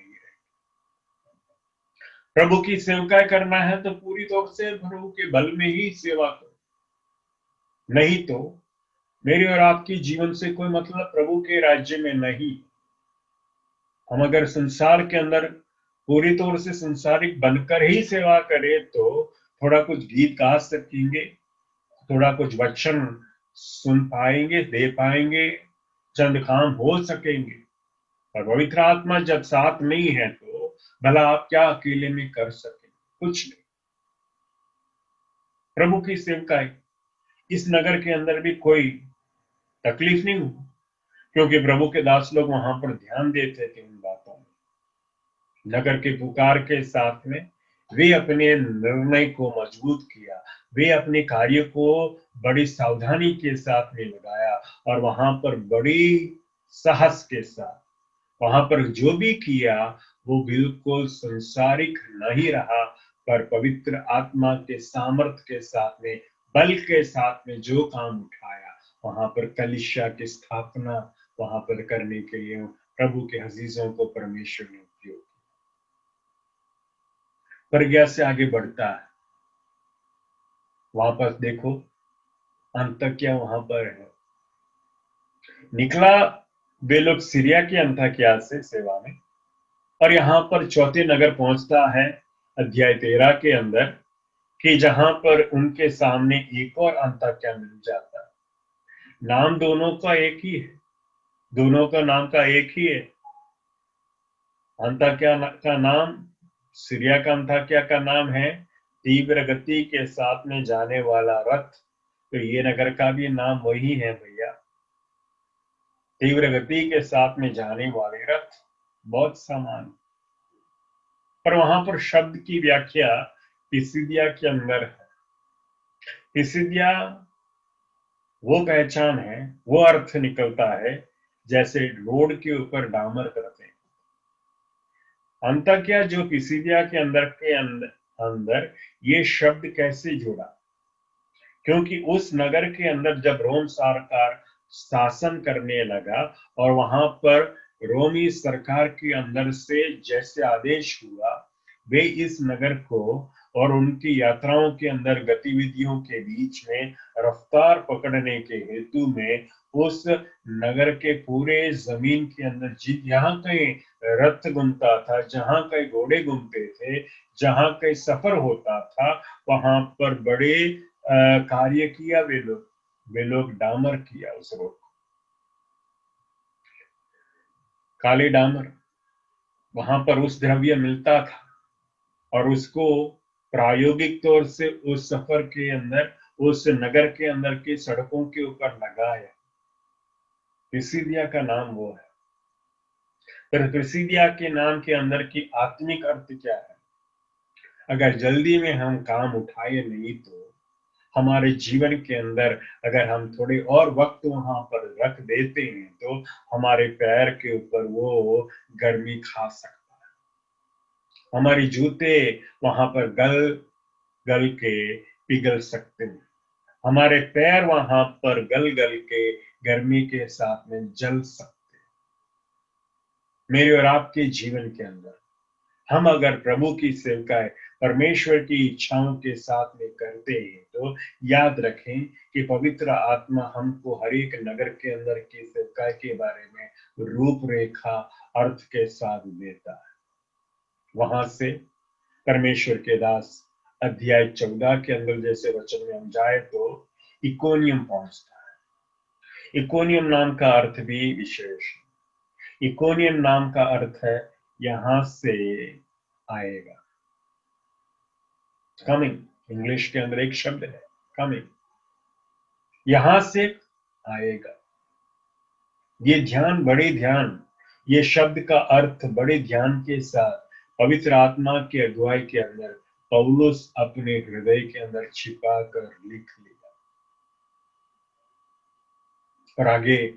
प्रभु की सेवकाई करना है तो पूरी तौर से प्रभु के बल में ही सेवा करो, नहीं तो मेरी और आपकी जीवन से कोई मतलब प्रभु के राज्य में नहीं। हम अगर संसार के अंदर पूरी तौर से संसारिक बनकर ही सेवा करें तो थोड़ा कुछ गीत गा सकेंगे, थोड़ा कुछ वचन सुन पाएंगे, दे पाएंगे, चंद काम हो सकेंगे, और पवित्र आत्मा जब साथ नहीं है तो भला आप क्या अकेले में कर सकें? कुछ नहीं। प्रभु की सेवकाई इस नगर के अंदर भी कोई तकलीफ नहीं हुई, क्योंकि प्रभु के दास लोग वहां पर ध्यान देते थे उन बातों में। नगर के पुकार के साथ में वे अपने निर्णय को मजबूत किया, वे अपने कार्य को बड़ी सावधानी के साथ में लगाया और वहां पर बड़ी साहस के साथ वहां पर जो भी किया वो बिल्कुल संसारिक नहीं रहा, पर पवित्र आत्मा के सामर्थ्य के साथ में, बल के साथ में जो काम उठाया वहां पर कलीसिया की स्थापना वहां पर करने के लिए प्रभु के अजीजों को परमेश्वर ने उपयोग किया। परगिया से आगे बढ़ता है, वापस देखो अंतकिया वहां पर है। निकला वे लोग सीरिया के अंताकिया से सेवा में, और यहाँ पर चौथे नगर पहुंचता है अध्याय 13 के अंदर, कि जहां पर उनके सामने एक और अंताकिया मिल जाता है। नाम दोनों का एक ही है, दोनों का नाम का एक ही है। अंताक्या का नाम, सीरिया का अंताक्या का नाम है तीव्र गति के साथ में जाने वाला रथ। तो ये नगर का भी नाम वही है भैया, तीव्र गति के साथ में जाने वाले रथ। बहुत समान। पर वहां पर शब्द की व्याख्या पिसिदिया के अंदर है। पिसिदिया वो पहचान है, वो अर्थ निकलता है जैसे रोड के ऊपर डामर करते हैं। अंताक्या जो पिसिदिया के अंदर ये शब्द कैसे जुड़ा? क्योंकि उस नगर के अंदर जब रोम सरकार शासन करने लगा और वहां पर रोमी सरकार के अंदर से जैसे आदेश हुआ, वे इस नगर को और उनकी यात्राओं के अंदर गतिविधियों के बीच में रफ्तार पकड़ने के हेतु में उस नगर के पूरे जमीन के अंदर जहां कहीं रथ घूमता था, जहां कहीं घोड़े घूमते थे, जहां कहीं सफर होता था, वहां पर बड़े कार्य किया वे लोग डामर किया उस रोड को, काले डामर। वहां पर उस द्रव्य मिलता था और उसको प्रायोगिक तौर से उस सफर के अंदर, उस नगर के अंदर की सड़कों के ऊपर लगाया। पिसिदिया का नाम वो है। पर पिसिदिया के नाम के अंदर की आत्मिक अर्थ क्या है? अगर जल्दी में हम काम उठाए नहीं तो हमारे जीवन के अंदर अगर हम थोड़े और वक्त वहां पर रख देते हैं तो हमारे पैर के ऊपर वो गर्मी खा सकता है। हमारे जूते वहां पर गल गल के पिघल सकते हैं। हमारे पैर वहां पर गल गल के गर्मी के साथ में जल सकते हैं। मेरे और आपके जीवन के अंदर हम अगर प्रभु की सेवकाएं परमेश्वर की इच्छाओं के साथ में करते हैं तो याद रखें कि पवित्र आत्मा हमको हर एक नगर के अंदर की सेवकाई के बारे में रूपरेखा अर्थ के साथ देता है। वहां से परमेश्वर के दास अध्याय 14 के अंदर जैसे वचन में हम जाए तो इकोनियम पहुंचता है। इकोनियम नाम का अर्थ भी विशेष है। इकोनियम नाम का अर्थ है यहां से आएगा। कमिंग, इंग्लिश के अंदर एक शब्द है कमिंग, यहां से आएगा। ये ध्यान, बड़े ध्यान, ये शब्द का अर्थ बड़े ध्यान के साथ पवित्र आत्मा की अगुवाई के अंदर पौलुस अपने हृदय के अंदर छिपा कर लिख लिया। और आगे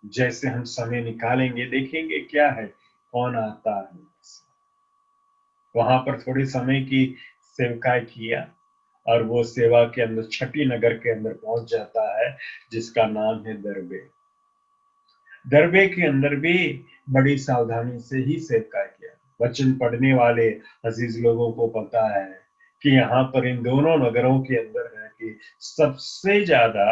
जैसे हम समय निकालेंगे देखेंगे क्या है, कौन आता है। वहां पर थोड़े समय की सेवकाई किया और वो सेवा के अंदर छठी नगर के अंदर पहुंच जाता है जिसका नाम है दरबे। दरबे के अंदर भी बड़ी सावधानी से ही सेवकाई किया। वचन पढ़ने वाले अजीज लोगों को पता है कि यहाँ पर इन दोनों नगरों के अंदर है कि सबसे ज्यादा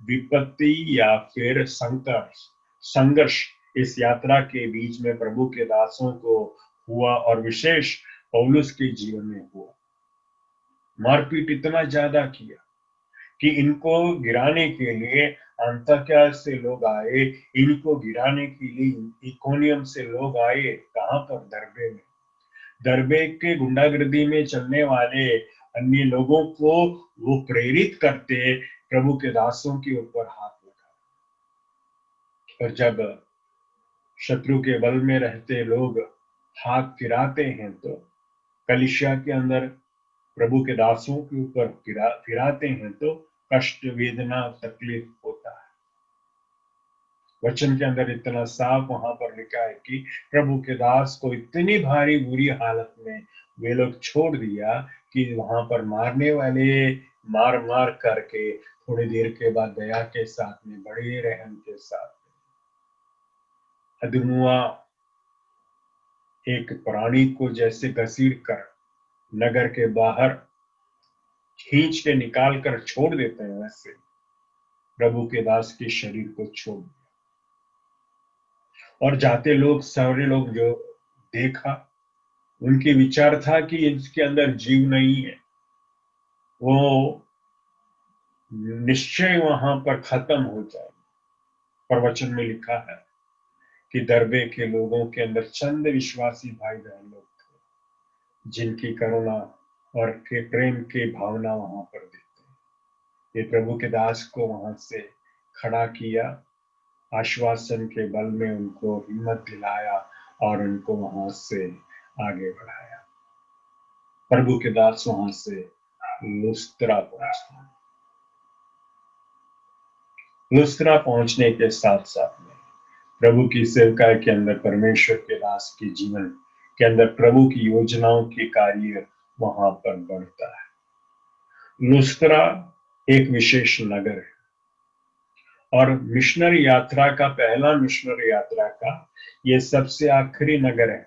विपत्ति या फिर संघर्ष इस यात्रा के बीच में प्रभु के दासों को हुआ और विशेष पौलुस के जीवन में हुआ। मारपीट इतना ज्यादा किया कि इनको गिराने के लिए अंताक्या से लोग आए, इनको गिराने के लिए इकोनियम से लोग आए। कहां पर? दरबे में। दरबे के गुंडागर्दी में चलने वाले अन्य लोगों को वो प्रेरित करते प्रभु के दासों के ऊपर हाथ लगा। और जब शत्रु के बल में रहते लोग हाथ फिराते हैं तो कलिसिया के अंदर प्रभु के दासों के ऊपर फिराते हैं तो कष्ट, वेदना, तकलीफ होता है। वचन के अंदर इतना साफ वहां पर लिखा है कि प्रभु के दास को इतनी भारी बुरी हालत में वे लोग छोड़ दिया कि वहां पर मारने वाले मार मार करके थोड़ी देर के बाद दया के साथ में, बड़े रहम के साथ अदमुआ एक प्राणी को जैसे घसीट कर नगर के बाहर खींच के निकाल कर छोड़ देते हैं, वैसे प्रभु के दास के शरीर को छोड़ दिया। और जाते लोग, सारे लोग जो देखा, उनके विचार था कि इसके अंदर जीव नहीं है, वो निश्चय वहां पर खत्म हो जाए। पर वचन में लिखा है कि दरबे के लोगों के अंदर चंद विश्वासी भाई बहन लोग थे जिनकी करुणा और के प्रेम की भावना वहां पर देते। ये प्रभु के दास को वहां से खड़ा किया, आश्वासन के बल में उनको हिम्मत दिलाया और उनको वहां से आगे बढ़ाया। प्रभु के दास वहां से लुस्त्रा पहुंचता। लुस्त्रा पहुंचने के साथ साथ में प्रभु की सेवकाई के अंदर परमेश्वर के दास के जीवन के अंदर प्रभु की योजनाओं के कार्य वहां पर बढ़ता है। लुस्त्रा एक विशेष नगर है और मिशनरी यात्रा का पहला मिशनरी यात्रा का ये सबसे आखिरी नगर है।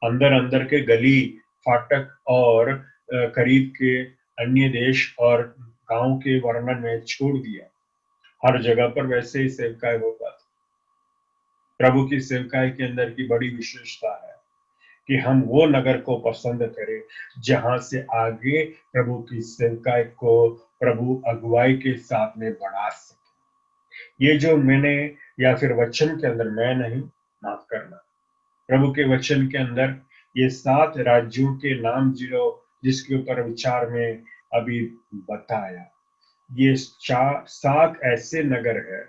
अंदर अंदर के गली फाटक और करीब के अन्य देश और गांव के वर्णन में छोड़ दिया। हर जगह पर वैसे ही सेवकाई होता था। प्रभु की सेवकाई के अंदर की बड़ी विशेषता है कि हम वो नगर को पसंद करें जहां से आगे प्रभु की सेवकाई को प्रभु अगुवाई के साथ में बढ़ा सके। ये जो मैंने या फिर वचन के अंदर मैं नहीं, माफ करना, प्रभु के वचन के अंदर ये 7 राज्यों के नाम जिसके ऊपर विचार में अभी बताया, ये 7 ऐसे नगर है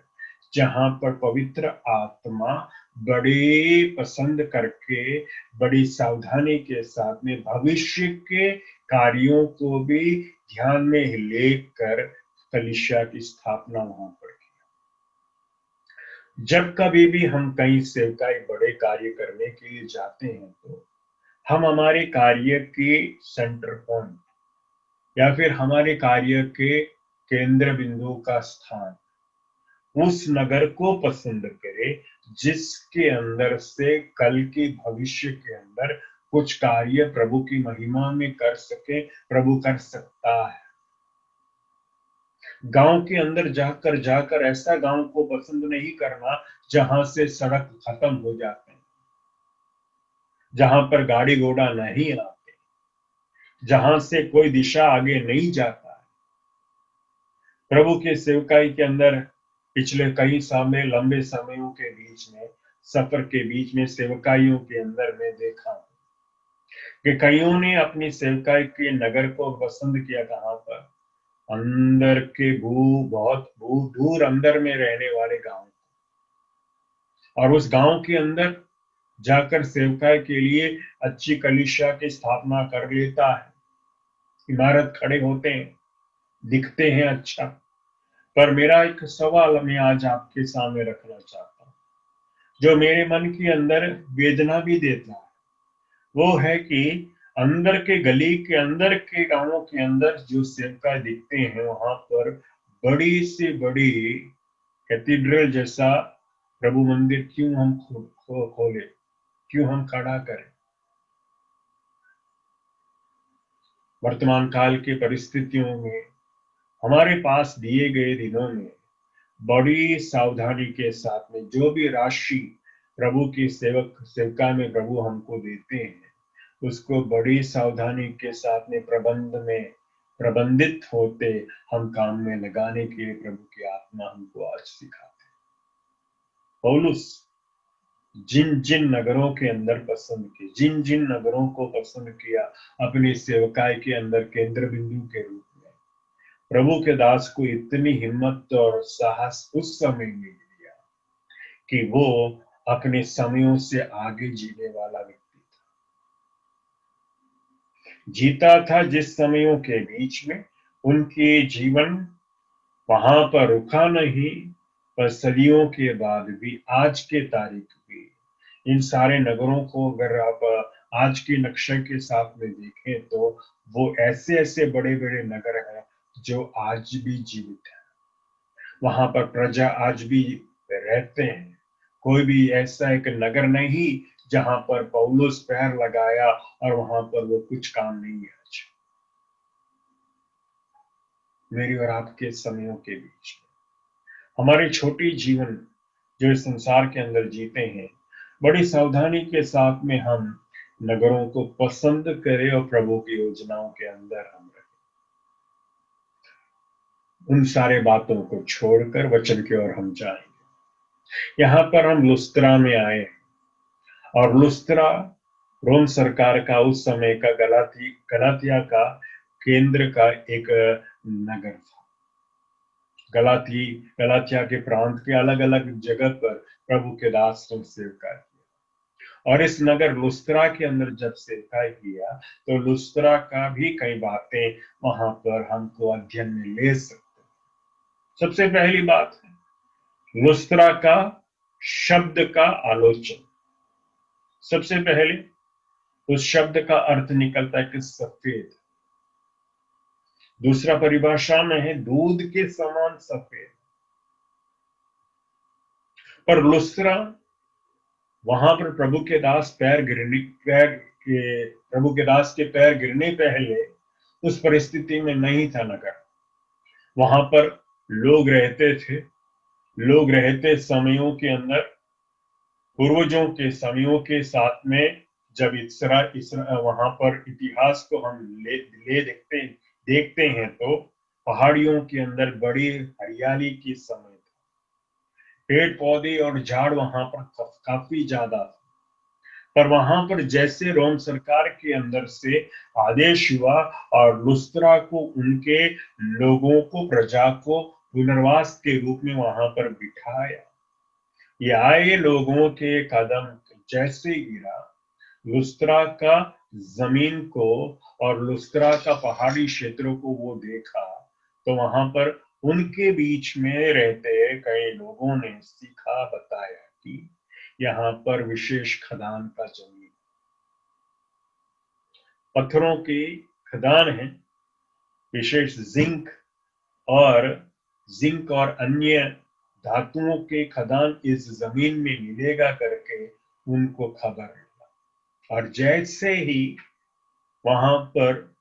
जहां पर पवित्र आत्मा बड़ी पसंद करके बड़ी सावधानी के साथ में भविष्य के कार्यों को भी ध्यान में लेकर कलीसिया की स्थापना वहां पर की। जब कभी भी हम कहीं सेवकाई बड़े कार्य करने के लिए जाते हैं तो हम हमारे कार्य के सेंटर पॉइंट या फिर हमारे कार्य के केंद्र बिंदु का स्थान उस नगर को पसंद करें जिसके अंदर से कल की भविष्य के अंदर कुछ कार्य प्रभु की महिमा में कर सके, प्रभु कर सकता है। गांव के अंदर जाकर ऐसा गांव को पसंद नहीं करना जहां से सड़क खत्म हो जाते हैं, जहां पर गाड़ी घोड़ा नहीं आते, जहां से कोई दिशा आगे नहीं जाता है। प्रभु के सेवकाई के अंदर पिछले कई समय लंबे समयों के बीच में सफर के बीच में सेवकाइयों के अंदर में देखा कि कईयों ने अपनी सेवकाई के नगर को पसंद किया। कहां पर? अंदर के बहुत दूर अंदर में रहने वाले गांव, और उस गांव के अंदर जाकर सेवकाई के लिए अच्छी कलीसिया की स्थापना कर लेता है। इमारत खड़े होते हैं, दिखते हैं अच्छा। पर मेरा एक सवाल मैं आज आपके सामने रखना चाहता हूं, जो मेरे मन के अंदर वेदना भी देता है, वो है कि अंदर के गली के अंदर के गांवों के अंदर जो सेवकाई दिखते हैं वहां पर बड़ी से बड़ी कैथीड्रल जैसा प्रभु मंदिर क्यों हम खोले, क्यों हम खड़ा करें? वर्तमान काल की परिस्थितियों में हमारे पास दिए गए दिनों में बड़ी सावधानी के साथ में जो भी राशि प्रभु की सेवका में प्रभु हमको देते हैं उसको बड़ी सावधानी के साथ में प्रबंधित होते हम काम में लगाने के लिए प्रभु की आत्मा हमको आज सिखाते हैं। पौलुस जिन जिन नगरों के अंदर पसंद किए, जिन जिन नगरों को पसंद किया अपनी सेवकाई के अंदर केंद्र बिंदु के रूप में, प्रभु के दास को इतनी हिम्मत और साहस उस समय में दिया कि वो अपने समयों से आगे जीने वाला व्यक्ति था। जीता था जिस समयों के बीच में उनके जीवन वहां पर रुका नहीं, पर सदियों के बाद भी आज के तारीख भी इन सारे नगरों को अगर आप आज के नक्शे के साथ में देखें तो वो ऐसे ऐसे बड़े बड़े नगर हैं जो आज भी जीवित है। वहां पर प्रजा आज भी रहते हैं। कोई भी ऐसा एक नगर नहीं जहां पर पौलुस पैर लगाया और वहां पर वो कुछ काम नहीं है। आज मेरी और आपके समयों के बीच हमारे छोटी जीवन जो इस संसार के अंदर जीते हैं, बड़ी सावधानी के साथ में हम नगरों को पसंद करें और प्रभु की योजनाओं के अंदर हम रहें। उन सारे बातों को छोड़कर वचन की ओर हम जाएंगे। यहाँ पर हम लुस्त्रा में आए और लुस्त्रा रोम सरकार का उस समय का गलातिया का केंद्र का एक नगर था। गलातिया के प्रांत के अलग अलग जगह पर प्रभु के दास ने सेवकाई किया और इस नगर लुस्त्रा के अंदर जब सेवकाई किया तो लुस्त्रा का भी कई बातें वहां पर हमको अध्ययन में ले सकते हैं। सबसे पहली बात है लुस्त्रा का शब्द का आलोचन। सबसे पहले उस शब्द का अर्थ निकलता है कि सफेद। दूसरा परिभाषा में है दूध के समान सफेद। पर लुस्त्रा वहां पर प्रभु के दास प्रभु के दास के पैर गिरने पहले उस परिस्थिति में नहीं था नगर। वहां पर लोग रहते थे। लोग रहते समयों के अंदर पूर्वजों के समयों के साथ में जब वहां पर इतिहास को हम ले देखते हैं तो पहाड़ियों के अंदर बड़ी हरियाली की समय था। पेड़ पौधे और झाड़ वहां पर काफी ज्यादा था। पर वहां पर जैसे रोम सरकार के अंदर से आदेश हुआ और लुस्त्रा को उनके लोगों को प्रजा को पुनर्वास के रूप में वहां पर बिठाया। ये आए लोगों के कदम जैसे गिरा लुस्त्रा का जमीन को और लुस्त्रा का पहाड़ी क्षेत्रों को वो देखा तो वहां पर उनके बीच में रहते कई लोगों ने सीखा बताया कि यहाँ पर विशेष खदान का जमीन पत्थरों की खदान है। विशेष जिंक और अन्य धातुओं के खदान इस जमीन में मिलेगा करके उनको खबर मिला और जैसे ही वहां पर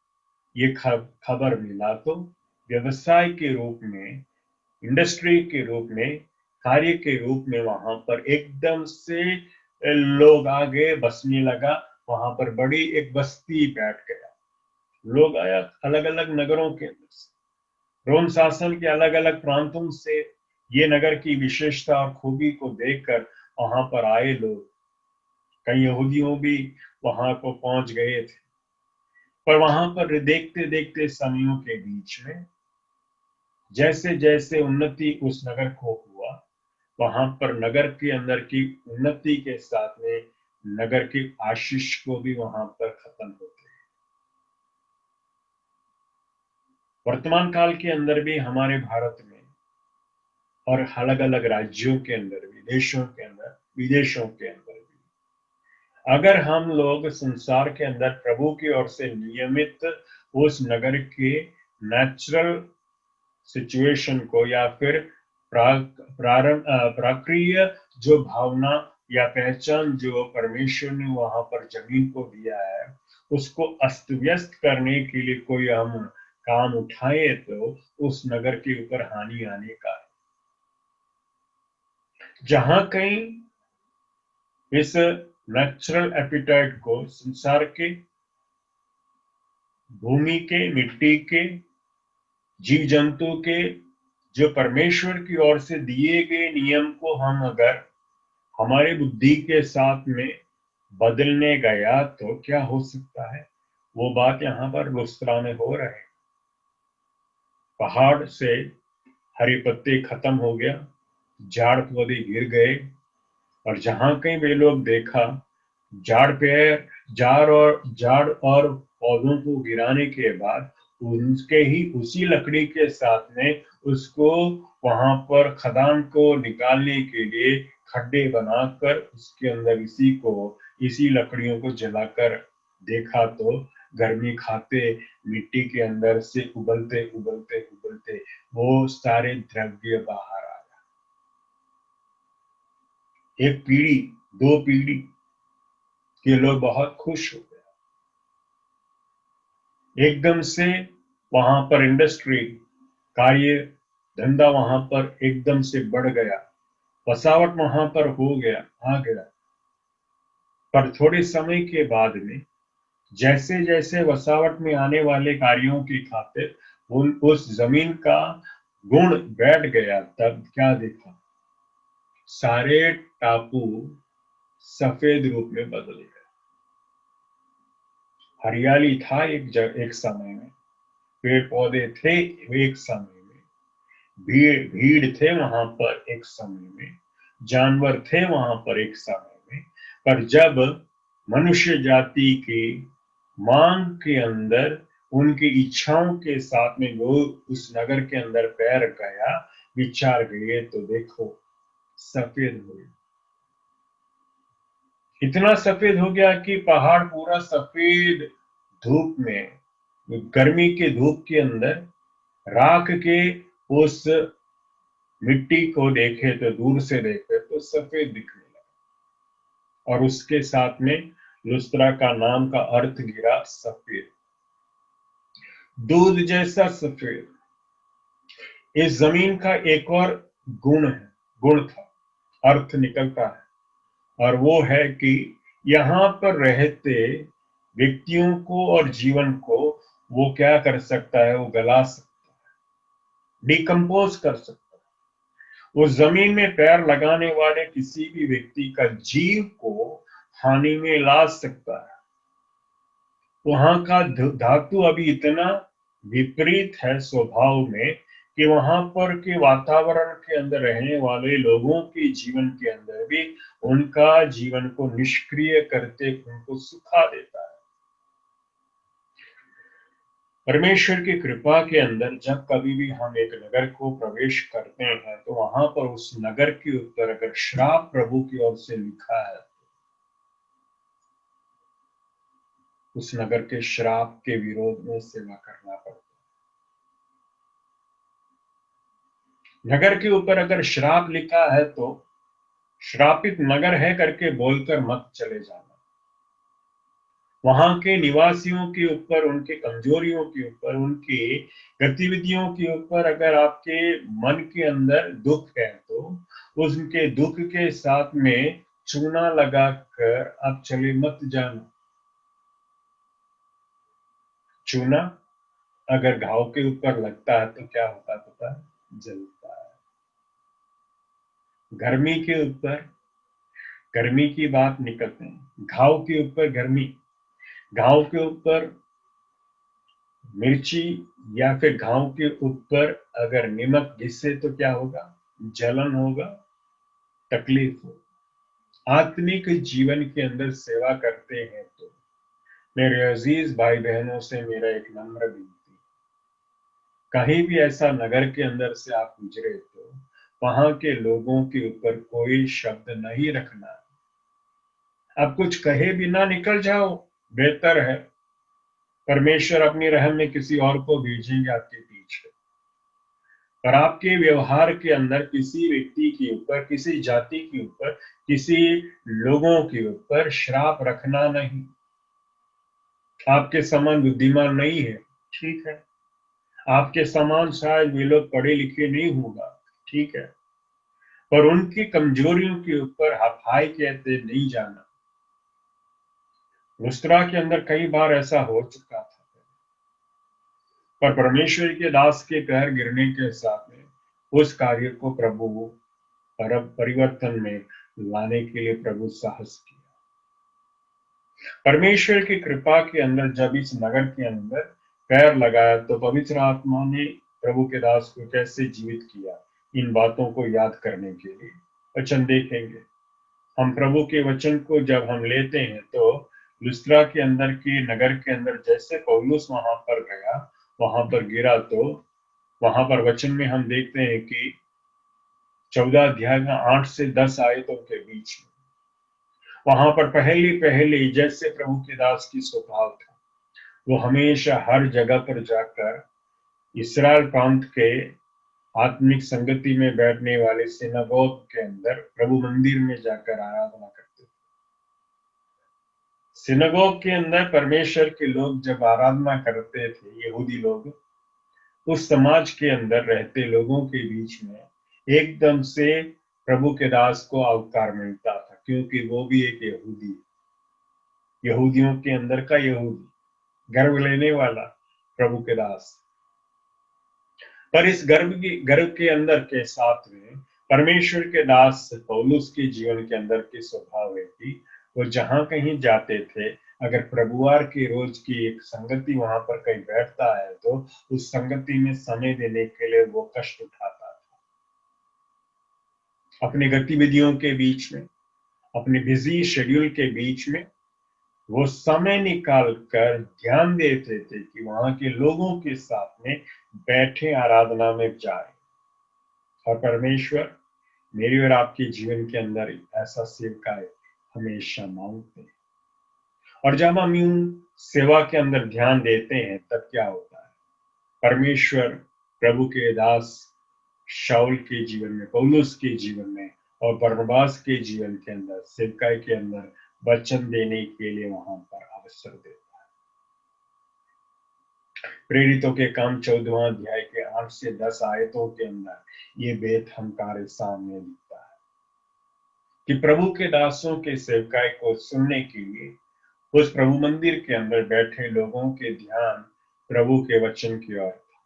ये खबर मिला तो व्यवसाय के रूप में इंडस्ट्री के रूप में कार्य के रूप में वहां पर एकदम से लोग आगे बसने लगा। वहां पर बड़ी एक बस्ती बैठ गया। लोग आया अलग अलग नगरों के अंदर से रोम शासन के अलग अलग प्रांतों से ये नगर की विशेषता और खूबी को देखकर वहां पर आए लोग। कई यहूदियों भी वहां को पहुंच गए थे। पर वहां पर देखते देखते समयों के बीच में जैसे जैसे उन्नति उस नगर को हुआ वहां पर नगर के अंदर की उन्नति के साथ में नगर की आशीष को भी वहां पर खत्म होते हैं। वर्तमान काल के अंदर भी हमारे भारत में और अलग अलग राज्यों के अंदर भी देशों के अंदर विदेशों के अंदर भी अगर हम लोग संसार के अंदर प्रभु की ओर से नियमित उस नगर के नेचुरल सिचुएशन को या फिर प्राक्रिय जो भावना या पहचान जो परमेश्वर ने वहां पर जमीन को दिया है उसको अस्त व्यस्त करने के लिए कोई हम काम उठाए तो उस नगर के ऊपर हानि आने का है। जहां कहीं इस नेचुरल एपिटाइट को संसार के भूमि के मिट्टी के जीव जंतु के जो परमेश्वर की ओर से दिए गए नियम को हम अगर हमारे बुद्धि के साथ में बदलने गया तो क्या हो सकता है। वो बात यहाँ पर लुस्त्रा में हो रहे। पहाड़ से हरे पत्ते खत्म हो गया, झाड़ पौधे गिर गए और जहां कहीं वे लोग देखा झाड़ और पौधों को गिराने के बाद उनके ही उसी लकड़ी के साथ में उसको वहां पर खदान को निकालने के लिए खड्डे बनाकर उसके अंदर इसी लकड़ियों को जलाकर देखा तो गर्मी खाते मिट्टी के अंदर से उबलते उबलते उबलते वो सारे द्रव्य बाहर आ गए। एक पीढ़ी दो पीढ़ी के लोग बहुत खुश हो गए। एकदम से वहां पर इंडस्ट्री कार्य धंधा वहां पर एकदम से बढ़ गया। बसावट वहां पर आ गया। पर थोड़े समय के बाद में जैसे जैसे वसावट में आने वाले कार्यों की खातिर उस जमीन का गुण बैठ गया तब क्या देखा सारे टापू सफेद रूप में बदल गए। हरियाली था एक समय में, पेड़ पौधे थे एक समय में, भीड़ भीड़ थे वहां पर एक समय में, जानवर थे वहां पर एक समय में। पर जब मनुष्य जाति की मांग के अंदर उनकी इच्छाओं के साथ में वो उस नगर के अंदर पैर गया, विचार गए, तो देखो सफेद हो गया। इतना सफेद हो गया कि पहाड़ पूरा सफेद, धूप में, गर्मी के धूप के अंदर राख के उस मिट्टी को देखे तो दूर से देखे तो सफेद दिखने लगा। और उसके साथ में लुस्त्रा का नाम का अर्थ गिरा सफेद, दूध जैसा सफेद। इस जमीन का एक और गुण था, अर्थ निकलता है, और वो है कि यहां पर रहते व्यक्तियों को और जीवन को वो क्या कर सकता है, वो गला सकता है, डिकम्पोज कर सकता है। उस जमीन में पैर लगाने वाले किसी भी व्यक्ति का जीव को हानि में ला सकता है। वहां का धातु अभी इतना विपरीत है स्वभाव में कि वहां पर के वातावरण के अंदर रहने वाले लोगों के जीवन के अंदर भी उनका जीवन को निष्क्रिय करते, उनको सुखा देता है। परमेश्वर की कृपा के अंदर जब कभी भी हम एक नगर को प्रवेश करते हैं तो वहां पर उस नगर के ऊपर अगर श्राप प्रभु की ओर से लिखा है, उस नगर के श्राप के विरोध में सेवा करना पड़ता है। नगर के ऊपर अगर श्राप लिखा है तो श्रापित नगर है करके बोलकर मत चले जाना। वहां के निवासियों के ऊपर, उनके कमजोरियों के ऊपर, उनकी गतिविधियों के ऊपर अगर आपके मन के अंदर दुख है तो उनके दुख के साथ में चूना लगाकर आप चले मत जाना। चूना अगर घाव के ऊपर लगता है तो क्या होता पता है? जलता है। गर्मी के ऊपर, गर्मी की बात निकलते हैं, घाव के ऊपर गर्मी, घाव के ऊपर मिर्ची, या फिर घाव के ऊपर अगर नमक घिसे तो क्या होगा? जलन होगा, तकलीफ हो। आत्मिक जीवन के अंदर सेवा करते हैं तो मेरे अजीज भाई बहनों से मेरा एक नम्र विनती, कहीं भी ऐसा नगर के अंदर से आप गुजरे तो वहां के लोगों के ऊपर कोई शब्द नहीं रखना। आप कुछ कहे बिना निकल जाओ, बेहतर है। परमेश्वर अपनी रहम में किसी और को भेजेंगे आपके पीछे। पर आपके व्यवहार के अंदर किसी व्यक्ति के ऊपर, किसी जाति के ऊपर, किसी लोगों के ऊपर श्राप रखना नहीं। आपके समान बुद्धिमान नहीं है, ठीक है। आपके समान शायद वे लोग पढ़े लिखे नहीं होगा, ठीक है। पर उनकी कमजोरियों के ऊपर हाय कहते नहीं जाना। लुस्त्रा के अंदर कई बार ऐसा हो चुका था, पर परमेश्वर के दास के पैर गिरने के साथ में उस कार्य को प्रभु परिवर्तन में लाने के लिए प्रभु साहस किया। परमेश्वर की कृपा के अंदर जब इस नगर के अंदर पैर लगाया तो पवित्र आत्मा ने प्रभु के दास को कैसे जीवित किया, इन बातों को याद करने के लिए वचन देखेंगे। हम प्रभु के वचन को जब हम लेते हैं तो लुस्त्रा के अंदर के नगर के अंदर जैसे पौलुस वहां पर गया, वहां पर गिरा, तो वहां पर वचन में हम देखते हैं कि 14 अध्याय में 8 से 10 आयतों के बीच में वहां पर पहली जैसे प्रभु के दास की स्वभाव था, वो हमेशा हर जगह पर जाकर इस्राएल प्रांत के आत्मिक संगति में बैठने वाले सिनागोग के अंदर प्रभु मंदिर में जाकर आराधना करते थे। सिनागोग के अंदर परमेश्वर के लोग जब आराधना करते थे, यहूदी लोग, उस समाज के अंदर रहते लोगों के बीच में एकदम से प्रभु के दास को अवकार मिलता था, क्योंकि वो भी एक यहूदी, यहूदियों के अंदर का यहूदी, गर्व लेने वाला प्रभु के दास। पर इस गर्व के अंदर के साथ में परमेश्वर के दास पौलुस के जीवन के अंदर की स्वभाव है कि वो जहां कहीं जाते थे, अगर प्रभुवार के रोज की एक संगति वहां पर कहीं बैठता है तो उस संगति में समय देने के लिए वो कष्ट उठाता था। अपनी गतिविधियों के बीच में, अपने बिजी शेड्यूल के बीच में वो समय निकाल कर ध्यान देते थे कि वहां के लोगों के साथ में बैठे आराधना में जाए। और परमेश्वर मेरी और आपके जीवन के अंदर ऐसा सेवकाई हमेशा मांगते हैं। और जब हम यूं सेवा के अंदर ध्यान देते हैं तब क्या होता है? परमेश्वर प्रभु के दास शाऊल के जीवन में, पौलुस के जीवन में और बरनबास के जीवन के अंदर, सेवकाई के अंदर वचन देने के लिए वहां पर अवसर देता है। प्रेरितों के काम 14वां अध्याय के 8 से 10 आयतों के अंदर ये बेतहम कार्य सामने दिखता है कि प्रभु के दासों के सेवकाई को सुनने के लिए उस प्रभु मंदिर के अंदर बैठे लोगों के ध्यान प्रभु के वचन की ओर था।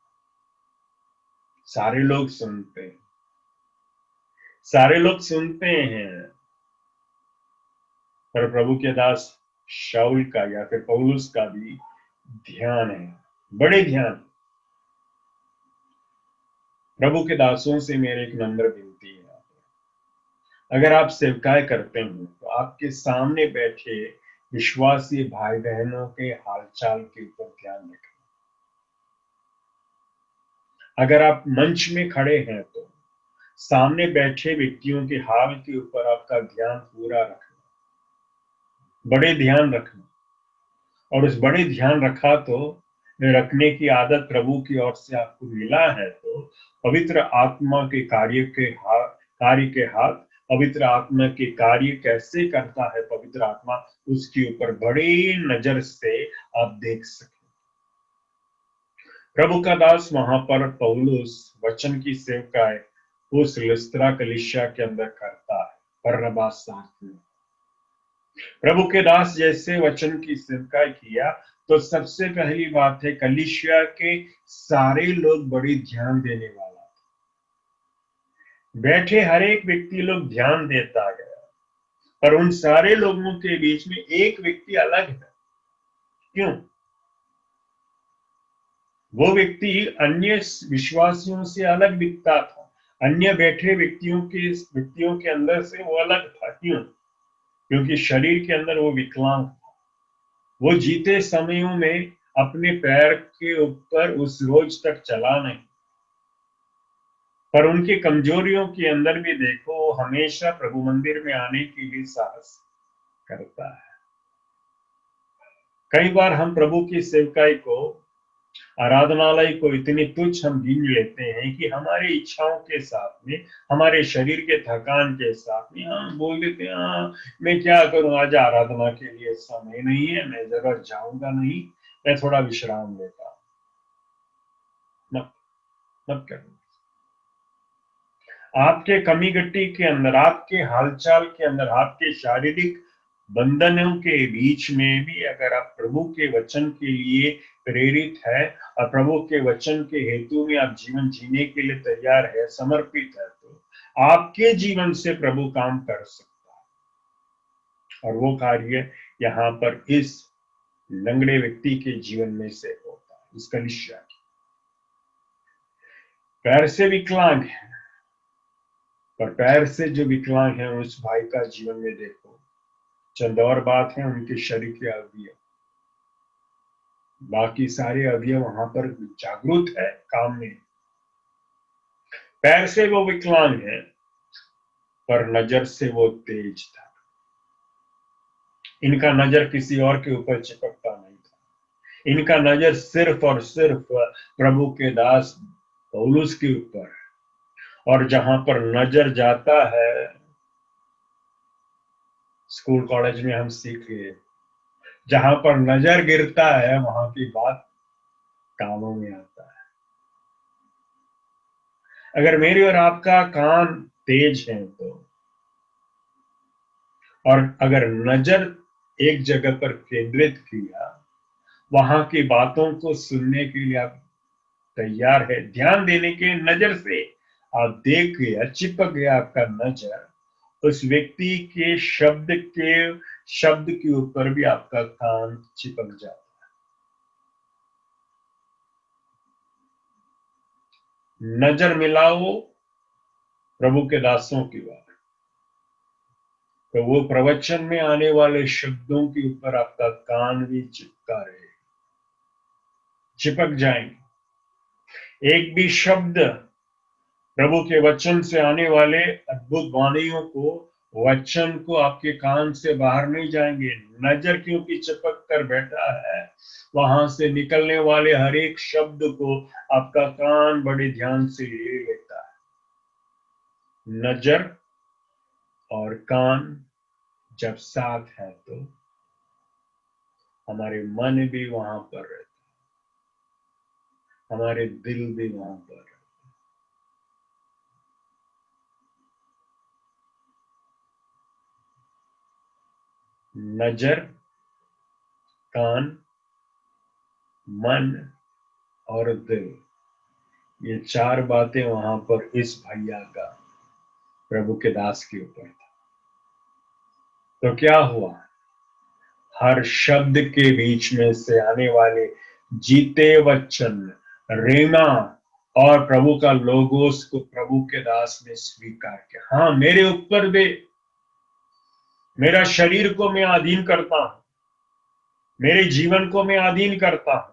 सारे लोग सुनते हैं, सारे लोग सुनते हैं, पर प्रभु के दास शाऊल का या फिर पौलुस का भी ध्यान है, बड़े ध्यान। प्रभु के दासों से मेरे एक नम्र विनती है, अगर आप सेवकाई करते हैं तो आपके सामने बैठे विश्वासी भाई बहनों के हालचाल के ऊपर ध्यान रखें। अगर आप मंच में खड़े हैं तो सामने बैठे व्यक्तियों के हाल के ऊपर आपका ध्यान पूरा रखना, बड़े ध्यान रखना। और उस बड़े ध्यान रखने की आदत प्रभु की ओर से आपको मिला है तो पवित्र आत्मा के कार्य के हाथ पवित्र आत्मा के कार्य कैसे करता है पवित्र आत्मा, उसके ऊपर बड़े नजर से आप देख सकें। प्रभु का दास वहां पर पौलुस वचन की सेवकाई उस लिस्त्रा कलीसिया के अंदर करता है, बरनबास साथ में। प्रभु के दास जैसे वचन की सेवकाई किया तो सबसे पहली बात है, कलीसिया के सारे लोग बड़ी ध्यान देने वाला था। बैठे हर एक व्यक्ति लोग ध्यान देता गया, पर उन सारे लोगों के बीच में एक व्यक्ति अलग है। क्यों? वो व्यक्ति अन्य विश्वासियों से अलग दिखता था, अन्य बैठे व्यक्तियों के अंदर से वो अलग था। क्यों? क्योंकि शरीर के अंदर वो विकलांग था। वो जीते समयों में अपने पैर के ऊपर उस रोज तक चला नहीं, पर उनकी कमजोरियों के अंदर भी देखो, वो हमेशा प्रभु मंदिर में आने के लिए साहस करता है। कई बार हम प्रभु की सेवकाई को, आराधनालय को इतनी तुच्छ हम गिन लेते हैं कि हमारी इच्छाओं के साथ में, हमारे शरीर के थकान के साथ में हम बोल देते हैं, हाँ मैं क्या करूं, आज आराधना के लिए समय नहीं है, मैं जगह जाऊंगा नहीं, मैं थोड़ा विश्राम लेता हूं। मत मत करो। आपके कमी गट्टी के अंदर, आपके हालचाल के अंदर, आपके शारीरिक बंधनों के बीच में भी अगर आप प्रभु के वचन के लिए प्रेरित है और प्रभु के वचन के हेतु में आप जीवन जीने के लिए तैयार है, समर्पित है, तो आपके जीवन से प्रभु काम कर सकता है। और वो कार्य यहाँ पर इस लंगड़े व्यक्ति के जीवन में से होता है। इस कलीसिया की पैर से विकलांग है, पर पैर से जो विकलांग है उस भाई का जीवन में देखो, चंद और बात है उनके शरीर के अवयव, बाकी सारे अवयव वहां पर जागरूक है काम में। पैर से वो विकलांग है, पर नजर से वो तेज था। इनका नजर किसी और के ऊपर चिपकता नहीं था, इनका नजर सिर्फ और सिर्फ प्रभु के दास पौलुस के ऊपर। और जहां पर नजर जाता है, स्कूल कॉलेज में हम सीख लिए, जहां पर नजर गिरता है वहां की बात कानों में आता है। अगर मेरी और आपका कान तेज है तो, और अगर नजर एक जगह पर केंद्रित किया, वहां की बातों को सुनने के लिए आप तैयार है, ध्यान देने के नजर से आप देख गया, चिपक गया आपका नजर, उस व्यक्ति के शब्द के ऊपर भी आपका कान चिपक जाता। नजर मिलाओ प्रभु के दासों की बात, तो वो प्रवचन में आने वाले शब्दों के ऊपर आपका कान भी चिपका रहे, चिपक जाएंगे। एक भी शब्द प्रभु के वचन से आने वाले अद्भुत वाणियों को, वचन को आपके कान से बाहर नहीं जाएंगे। नजर क्योंकि चिपक कर बैठा है, वहां से निकलने वाले हर एक शब्द को आपका कान बड़े ध्यान से ले लेता है। नजर और कान जब साथ है तो हमारे मन भी वहां पर रहता, हमारे दिल भी वहां पर रहता। नजर, कान, मन और दिल, ये चार बातें वहां पर इस भैया का, प्रभु के दास के ऊपर था। तो क्या हुआ? हर शब्द के बीच में से आने वाले जीते वचन, रेमा और प्रभु का लोगोस को प्रभु के दास ने स्वीकार किया। हाँ, मेरे ऊपर भी, मेरा शरीर को मैं अधीन करता हूं, मेरे जीवन को मैं अधीन करता हूं।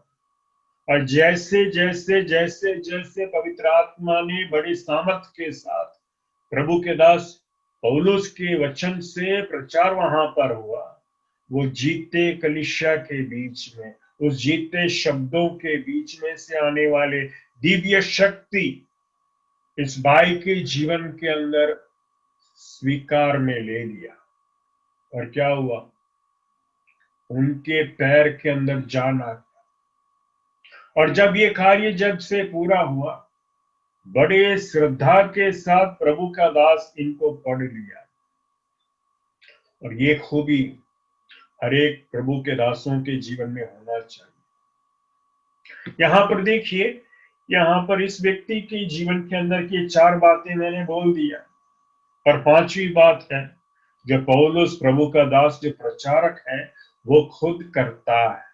और जैसे जैसे जैसे जैसे पवित्र आत्मा ने बड़ी सामर्थ के साथ प्रभु के दास पौलुस के वचन से प्रचार वहां पर हुआ, वो जीते कलीसिया के बीच में, उस जीते शब्दों के बीच में से आने वाले दिव्य शक्ति इस भाई के जीवन के अंदर स्वीकार में ले लिया। और क्या हुआ? उनके पैर के अंदर जान आ गया। और जब ये कार्य जब से पूरा हुआ, बड़े श्रद्धा के साथ प्रभु का दास इनको पढ़ लिया। और ये खूबी हर एक प्रभु के दासों के जीवन में होना चाहिए। यहां पर देखिए, यहां पर इस व्यक्ति के जीवन के अंदर की चार बातें मैंने बोल दिया, और पांचवी बात है जो पौलुस प्रभु का दास जो प्रचारक है वो खुद करता है।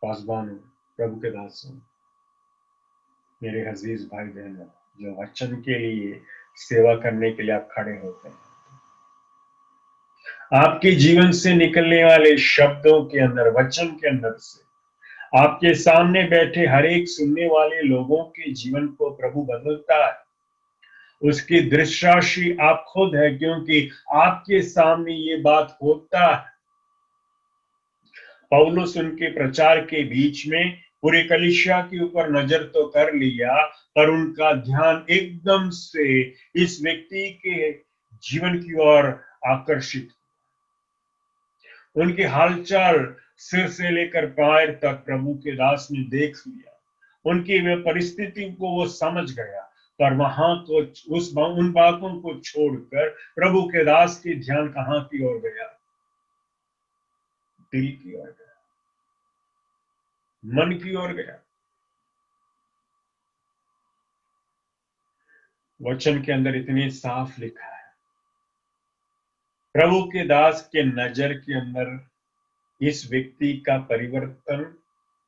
पासवानों, प्रभु के दासों, मेरे अजीज भाई बहनों, जो वचन के लिए सेवा करने के लिए आप खड़े होते हैं, आपके जीवन से निकलने वाले शब्दों के अंदर, वचन के अंदर से आपके सामने बैठे हर एक सुनने वाले लोगों के जीवन को प्रभु बदलता है। उसकी दृश्यराशि आप खुद है, क्योंकि आपके सामने ये बात होता है। पौलुस उनके प्रचार के बीच में पूरे कलीसिया के ऊपर नजर तो कर लिया, पर उनका ध्यान एकदम से इस व्यक्ति के जीवन की ओर आकर्षित। उनके हालचाल सिर से लेकर पैर तक प्रभु के दास ने देख लिया, उनकी वे परिस्थिति को वो समझ गया, पर वहां को उन बातों को छोड़कर प्रभु के दास की ध्यान कहां की ओर गया? दिल की ओर गया, मन की ओर गया। वचन के अंदर इतनी साफ लिखा है, प्रभु के दास के नजर के अंदर इस व्यक्ति का परिवर्तन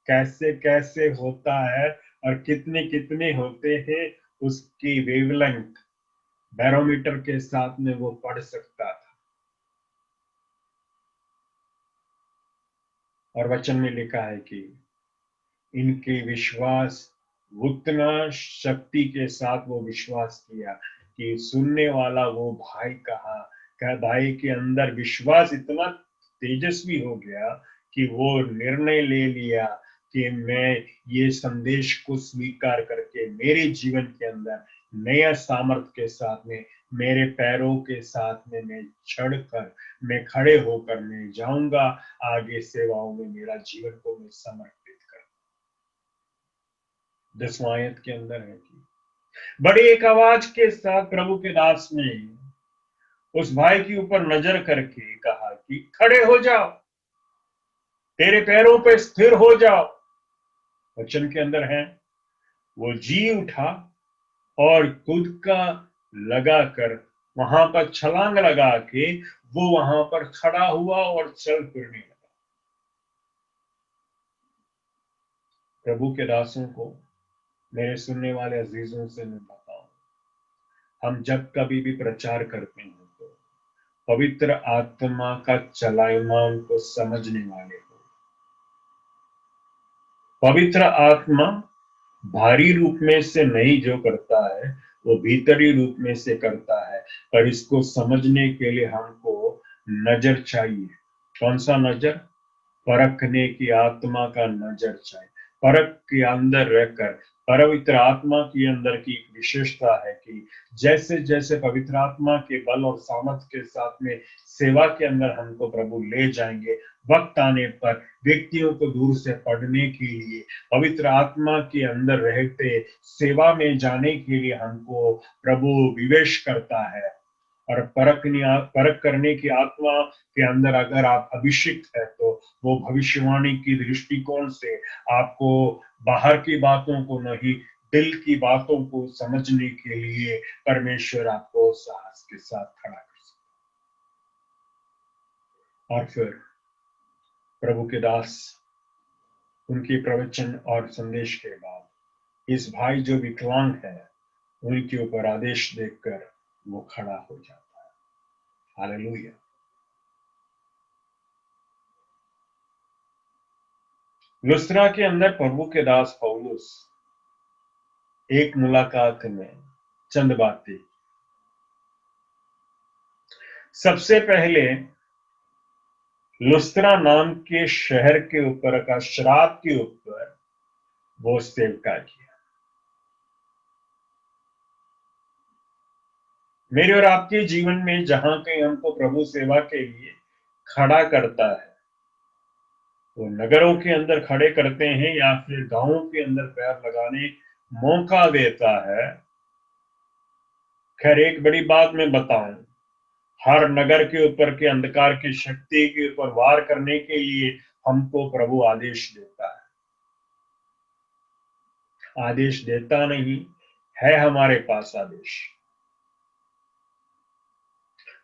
कैसे कैसे होता है और कितने कितने होते हैं, उसकी वेवलेंथ बैरोमीटर के साथ में वो पढ़ सकता था। और वचन में लिखा है कि इनके विश्वास, उतना शक्ति के साथ वो विश्वास किया कि सुनने वाला वो भाई कहा, भाई के अंदर विश्वास इतना तेजस्वी हो गया कि वो निर्णय ले लिया कि मैं ये संदेश को स्वीकार करके मेरे जीवन के अंदर नया सामर्थ के साथ में, मेरे पैरों के साथ में मैं चढ़कर, मैं खड़े होकर मैं जाऊंगा आगे सेवाओं में, मेरा जीवन को मैं समर्पित कर। 10वां आयत के अंदर है कि बड़ी एक आवाज के साथ प्रभु के दास ने उस भाई के ऊपर नजर करके कहा कि खड़े हो जाओ, तेरे पैरों पे स्थिर हो जाओ। वचन के अंदर है वो जी उठा और खुद का लगाकर वहां पर छलांग लगा के वो वहां पर खड़ा हुआ और चल फिरने लगा। प्रभु के दासों को, मेरे सुनने वाले अजीजों से मैं बताऊं, हम जब कभी भी प्रचार करते हैं तो पवित्र आत्मा का चलायमान को समझने वाले हो। पवित्र आत्मा भारी रूप में से नहीं जो करता है, वो भीतरी रूप में से करता है। पर इसको समझने के लिए हमको नजर चाहिए। कौन सा नजर? परखने की आत्मा का नजर चाहिए। परख के अंदर रहकर, पवित्र आत्मा के अंदर की एक विशेषता है कि जैसे जैसे पवित्र आत्मा के बल और सामर्थ के साथ में सेवा के अंदर हमको प्रभु ले जाएंगे, वक्त आने पर व्यक्तियों को दूर से पढ़ने के लिए पवित्र आत्मा के अंदर रहते सेवा में जाने के लिए हमको प्रभु विवेश करता है। और परख करने की आत्मा के अंदर अगर आप अभिषिक्त है तो वो भविष्यवाणी की दृष्टिकोण से आपको बाहर की बातों को नहीं, दिल की बातों को समझने के लिए परमेश्वर आपको साहस के साथ खड़ा कर सकता है। और फिर प्रभु के दास उनकी प्रवचन और संदेश के बाद इस भाई जो विकलांग है उनके ऊपर आदेश देकर वो खड़ा हो जाता है। हालेलुया। लुस्त्रा के अंदर प्रभु के दास पौलुस एक मुलाकात में चंद बातें। सबसे पहले लुस्त्रा नाम के शहर के ऊपर का श्राप के ऊपर वो सेवका किया। मेरे और आपके जीवन में जहां कहीं हमको प्रभु सेवा के लिए खड़ा करता है, वो नगरों के अंदर खड़े करते हैं या फिर गांवों के अंदर पैर लगाने मौका देता है। खैर, एक बड़ी बात मैं बताऊं, हर नगर के ऊपर के अंधकार की शक्ति के ऊपर वार करने के लिए हमको प्रभु आदेश देता है। आदेश देता नहीं है, हमारे पास आदेश।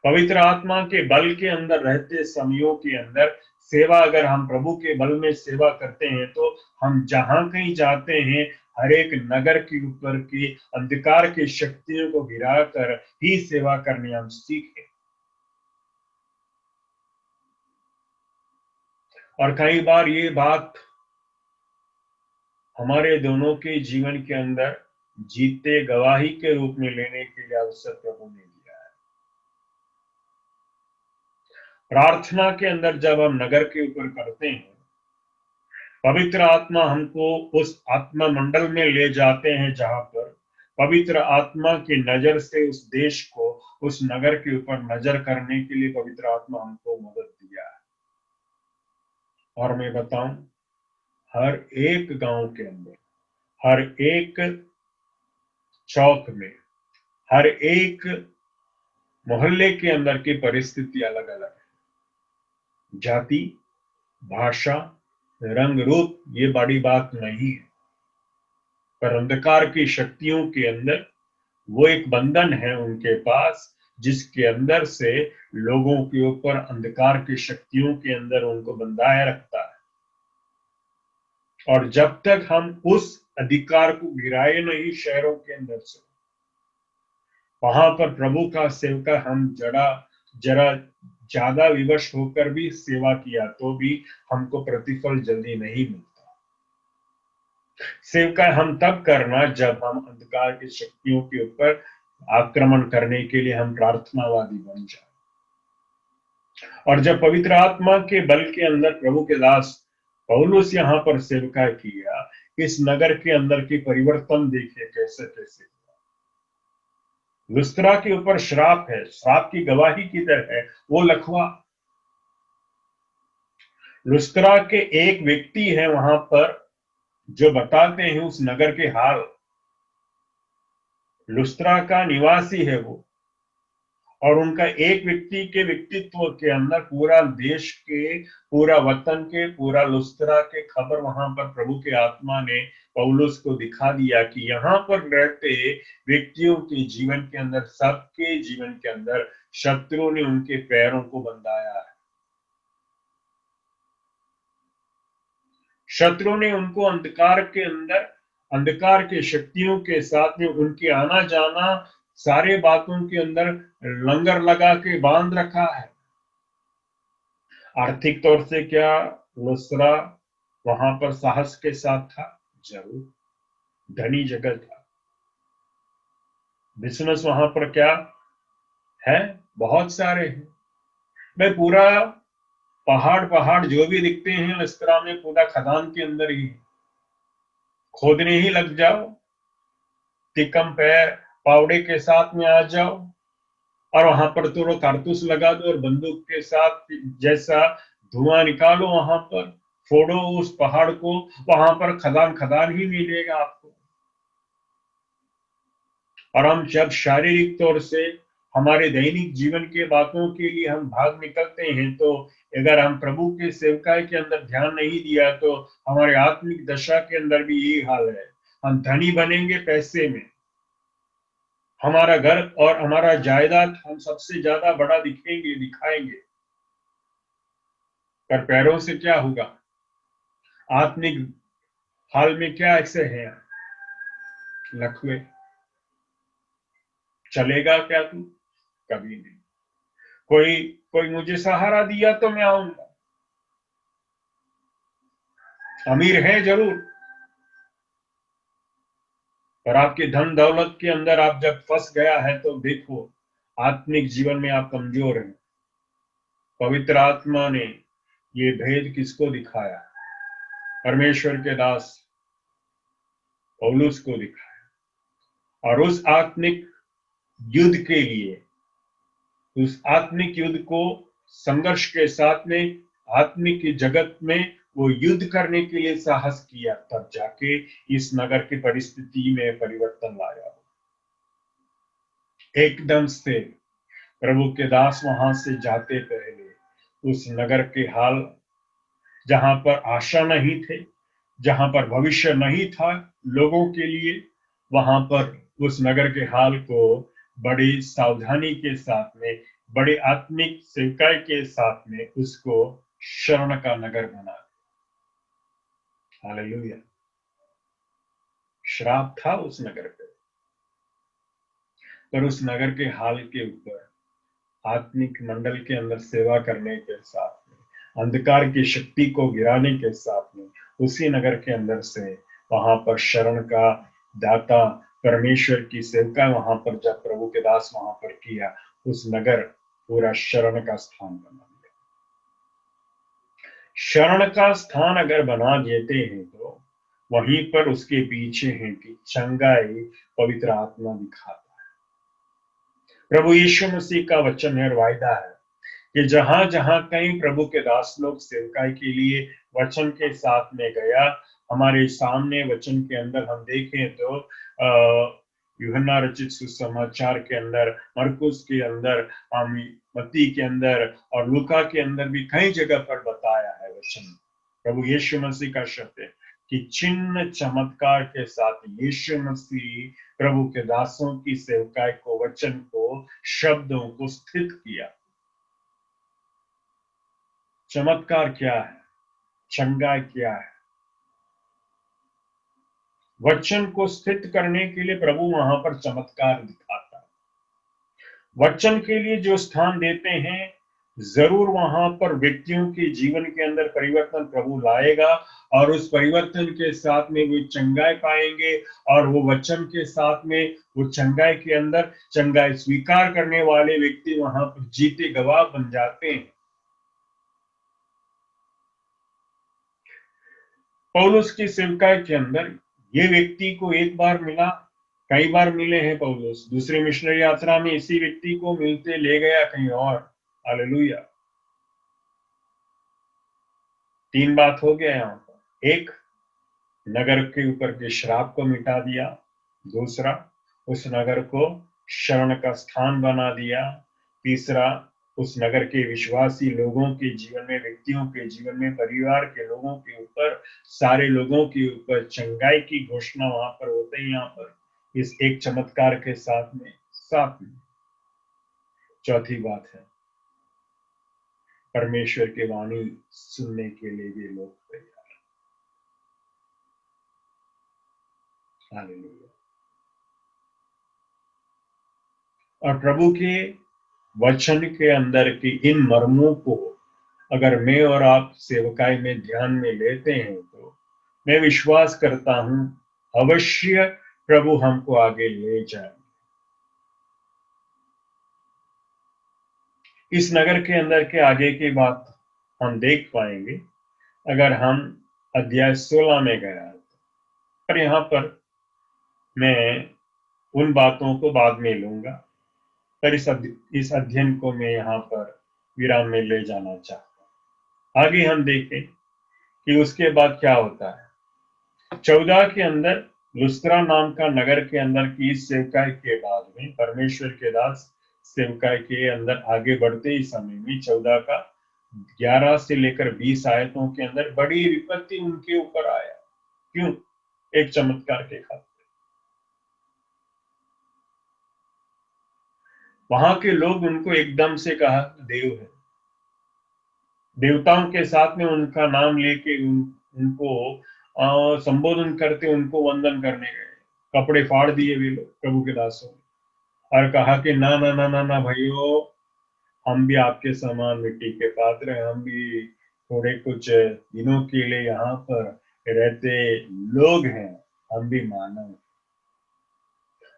पवित्र आत्मा के बल के अंदर रहते समयों के अंदर सेवा, अगर हम प्रभु के बल में सेवा करते हैं तो हम जहां कहीं जाते हैं, हर एक नगर के ऊपर की अंधकार की शक्तियों को गिराकर ही सेवा करने हम सीखें। और कई बार ये बात हमारे दोनों के जीवन के अंदर जीते गवाही के रूप में लेने के लिए अवसर प्रभु ने दिया है। प्रार्थना के अंदर जब हम नगर के ऊपर करते हैं, पवित्र आत्मा हमको उस आत्मा मंडल में ले जाते हैं जहां पर पवित्र आत्मा की नजर से उस देश को, उस नगर के ऊपर नजर करने के लिए पवित्र आत्मा हमको मदद दिया है। और मैं बताऊं, हर एक गांव के अंदर, हर एक चौक में, हर एक मोहल्ले के अंदर की परिस्थिति अलग अलग है। जाति, भाषा, रंग रूप ये बड़ी बात नहीं है, पर अंधकार की शक्तियों के अंदर वो एक बंधन है उनके पास, जिसके अंदर से लोगों के ऊपर अंधकार की शक्तियों के अंदर उनको बंधाए रखता है। और जब तक हम उस अधिकार को गिराए नहीं शहरों के अंदर से, वहां पर प्रभु का सेवका हम जरा ज्यादा विवश होकर भी सेवा किया तो भी हमको प्रतिफल जल्दी नहीं मिलता। सेवका हम तब करना जब हम अंधकार की शक्तियों के ऊपर आक्रमण करने के लिए हम प्रार्थनावादी बन जाए। और जब पवित्र आत्मा के बल के अंदर प्रभु के दास पौलुस यहां पर सेवका किया, इस नगर के अंदर की परिवर्तन देखिए कैसे कैसे। लुस्त्रा के ऊपर श्राप है, श्राप की गवाही किधर है? वो लखवा। लुस्त्रा के एक व्यक्ति है वहां पर जो बताते हैं उस नगर के हाल। लुस्त्रा का निवासी है वो, और उनका एक व्यक्ति के व्यक्तित्व के अंदर पूरा देश के, पूरा वतन के, पूरा लुस्त्रा के खबर वहां पर प्रभु के आत्मा ने पौलुस को दिखा दिया कि यहाँ पर रहते व्यक्तियों के जीवन के अंदर, सबके जीवन के अंदर शत्रु ने उनके पैरों को बंधाया है। शत्रु ने उनको अंधकार के अंदर, अंधकार के शक्तियों के साथ में उनके आना जाना सारे बातों के अंदर लंगर लगा के बांध रखा है। आर्थिक तौर से क्या लुस्त्रा वहां पर साहस के साथ था? जरूर, धनी जगह था। बिजनेस वहां पर क्या है? बहुत सारे हैं। मैं पूरा पहाड़ पहाड़ जो भी दिखते हैं लुस्त्रा में, पूरा खदान के अंदर ही खोदने ही लग जाओ, तिकम पैर पावड़े के साथ में आ जाओ और वहां पर तो कारतूस लगा दो और बंदूक के साथ जैसा धुआं निकालो, वहां पर फोड़ो उस पहाड़ को, वहां पर खदान खदान ही मिलेगा आपको। और हम जब शारीरिक तौर से हमारे दैनिक जीवन के बातों के लिए हम भाग निकलते हैं, तो अगर हम प्रभु के सेवकाई के अंदर ध्यान नहीं दिया तो हमारे आत्मिक दशा के अंदर भी यही हाल है। हम धनी बनेंगे पैसे में, हमारा घर और हमारा जायदाद हम सबसे ज्यादा बड़ा दिखेंगे, दिखाएंगे, पर पैरों से क्या होगा? आत्मिक हाल में क्या ऐसे हैं? लखवे। चलेगा क्या तू? कभी नहीं। कोई कोई मुझे सहारा दिया तो मैं आऊंगा। अमीर है जरूर, पर आपके धन दौलत के अंदर आप जब फंस गया है तो देखो आत्मिक जीवन में आप कमजोर हैं। पवित्र आत्मा ने ये भेद किसको दिखाया? परमेश्वर के दास पौलुस को दिखाया। और उस आत्मिक युद्ध के लिए, उस आत्मिक युद्ध को संघर्ष के साथ में आत्मिक जगत में वो युद्ध करने के लिए साहस किया, तब जाके इस नगर की परिस्थिति में परिवर्तन लाया। एकदम से प्रभु के दास वहां से जाते पहले उस नगर के हाल, जहां पर आशा नहीं थे, जहां पर भविष्य नहीं था लोगों के लिए, वहां पर उस नगर के हाल को बड़ी सावधानी के साथ में, बड़े आत्मिक सेवकाई के साथ में उसको शरण का नगर बना दिया। हालेलुया। श्राप था उस नगर पे, पर उस नगर के हाल के ऊपर आत्मिक मंडल के अंदर सेवा करने के साथ में, अंधकार की शक्ति को गिराने के साथ में, उसी नगर के अंदर से वहां पर शरण का दाता परमेश्वर की सेवका वहां पर जब प्रभु के दास वहां पर किया, उस नगर पूरा शरण का स्थान बना दिया। शरण का स्थान अगर बना देते हैं तो वहीं पर उसके पीछे है कि चंगाई पवित्र आत्मा दिखाता है। प्रभु यीशु मसीह का वचन है और वायदा है कि जहां जहां कहीं प्रभु के दास लोग सेवकाई के लिए वचन के साथ में गया, हमारे सामने वचन के अंदर हम देखें तो यूहन्ना रचित सुसमाचार के अंदर, मरकुस के अंदर, मत्ती के अंदर और लूका के अंदर भी कई जगह पर बताया है वचन। प्रभु यीशु मसीह का शब्द है कि चिन्ह चमत्कार के साथ यीशु मसीह प्रभु के दासों की सेवकाई को, वचन को, शब्दों को स्थित किया। चमत्कार क्या है? चंगाई क्या है? वचन को स्थित करने के लिए प्रभु वहां पर चमत्कार दिखाता है। वचन के लिए जो स्थान देते हैं, जरूर वहां पर व्यक्तियों के जीवन के अंदर परिवर्तन प्रभु लाएगा और उस परिवर्तन के साथ में वो चंगाई पाएंगे और वो वचन के साथ में वो चंगाई के अंदर चंगाई स्वीकार करने वाले व्यक्ति वहां पर जीते गवाह बन जाते हैं। पौलुस की सेवकाई के अंदर ये व्यक्ति को एक बार मिला, कई बार मिले हैं पौलुस। दूसरी मिशनरी यात्रा में इसी व्यक्ति को मिलते ले गया कहीं और। हालेलुया। तीन बात हो गया यहां पर। एक, नगर के ऊपर के श्राप को मिटा दिया। दूसरा, उस नगर को शरण का स्थान बना दिया। तीसरा, उस नगर के विश्वासी लोगों के जीवन में, व्यक्तियों के जीवन में, परिवार के लोगों के ऊपर, सारे लोगों के ऊपर चंगाई की घोषणा वहां पर होते हैं, यहाँ पर इस एक चमत्कार के साथ में। चौथी बात है, परमेश्वर की वाणी सुनने के लिए भी लोग तैयार। हालेलुया। और प्रभु के वचन के अंदर की इन मर्मों को अगर मैं और आप सेवकाई में ध्यान में लेते हैं तो मैं विश्वास करता हूं अवश्य प्रभु हमको आगे ले जाए। इस नगर के अंदर के आगे की बात हम देख पाएंगे अगर हम अध्याय 16 में गया, पर यहाँ पर मैं उन बातों को बाद में लूंगा, पर इस अध्ययन को मैं यहाँ पर विराम में ले जाना चाहता हूँ। आगे हम देखें कि उसके बाद क्या होता है। 14 के अंदर लुस्त्रा नाम का नगर के अंदर की इस सेवकाई के बाद में परमेश्वर के दास सेवकाई के अंदर आगे बढ़ते ही समय में 14 का 11 से लेकर 20 आयतों के अंदर बड़ी विपत्ति उनके ऊपर आया। क्यों? एक चमत्कार के खातिर। वहां के लोग उनको एकदम से कहा देव है, देवताओं के साथ में उनका नाम लेके उनको संबोधन करते, उनको वंदन करने गए। कपड़े फाड़ दिए वे लोग प्रभु के दासों ने और कहा कि ना ना ना ना ना भाइयों, हम भी आपके समान मिट्टी के पात्र हैं, हम भी थोड़े कुछ दिनों के लिए यहाँ पर रहते लोग हैं, हम भी मानव।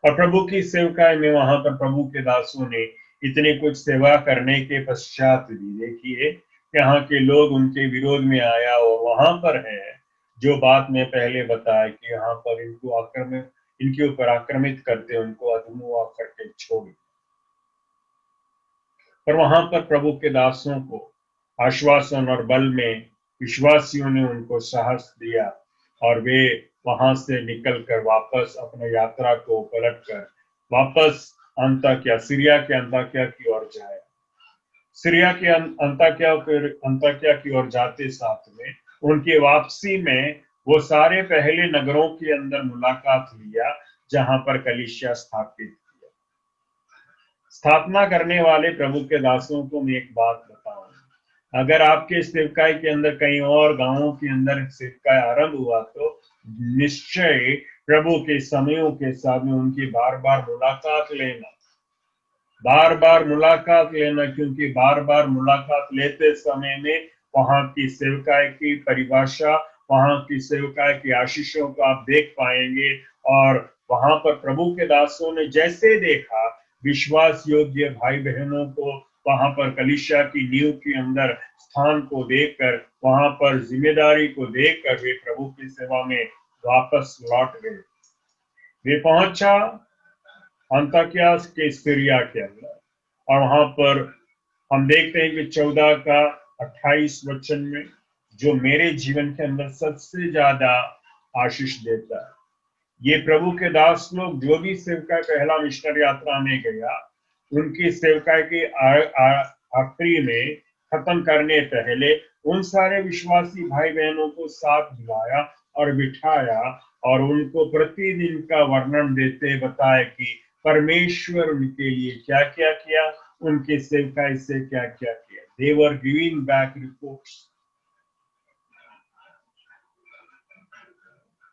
और प्रभु की सेवकाई में वहां पर प्रभु के दासों ने इतने कुछ सेवा करने के पश्चात भी देखिए यहाँ के लोग उनके विरोध में आया और वहां पर है जो बात मैं पहले बताया कि यहाँ पर इनके ऊपर आक्रमित करते, उनको अधमुआ करके छोड़। पर वहां पर प्रभु के दासों को आश्वासन और बल में विश्वासियों ने उनको साहस दिया और वे वहां से निकलकर वापस अपने यात्रा को पलटकर वापस सीरिया के अंताकिया की ओर जाए। सीरिया के अंताकिया की ओर जाते साथ में उनकी वापसी में वो सारे पहले नगरों के अंदर मुलाकात लिया जहां पर कलीसिया स्थापना करने वाले प्रभु के दासों को मैं एक बात बताऊं, अगर आपके सेवकाई के अंदर कहीं और गांवों के अंदर सेवकाई आरंभ हुआ तो निश्चय प्रभु के समयों के साथ में उनकी बार बार मुलाकात लेना, क्योंकि बार बार मुलाकात लेते समय में वहां की सेवकाई की परिभाषा, वहां की सेवकाई की आशीषों को आप देख पाएंगे। और वहां पर प्रभु के दासों ने जैसे देखा विश्वास योग्य भाई बहनों को वहां पर कलीसिया की नींव के अंदर स्थान को देखकर, वहां पर जिम्मेदारी को देखकर वे प्रभु की सेवा में वापस लौट गए। वे पहुंचा अंताकिया के सीरिया के अंदर और वहां पर हम देखते हैं कि 14 का 28 वचन में जो मेरे जीवन के अंदर सबसे ज्यादा आशीष देता है, ये प्रभु के दास लोग जो भी सेवकाई पहला मिशनरी यात्रा में गया, उनकी सेवकाई की आखिरी में खत्म करने पहले उन सारे विश्वासी भाई बहनों को साथ बुलाया और बिठाया और उनको प्रतिदिन का वर्णन देते बताया कि परमेश्वर उनके लिए क्या क्या किया, उनके सेवकाई से क्या क्या किया। दे वर गिविंग बैक रिपोर्ट्स।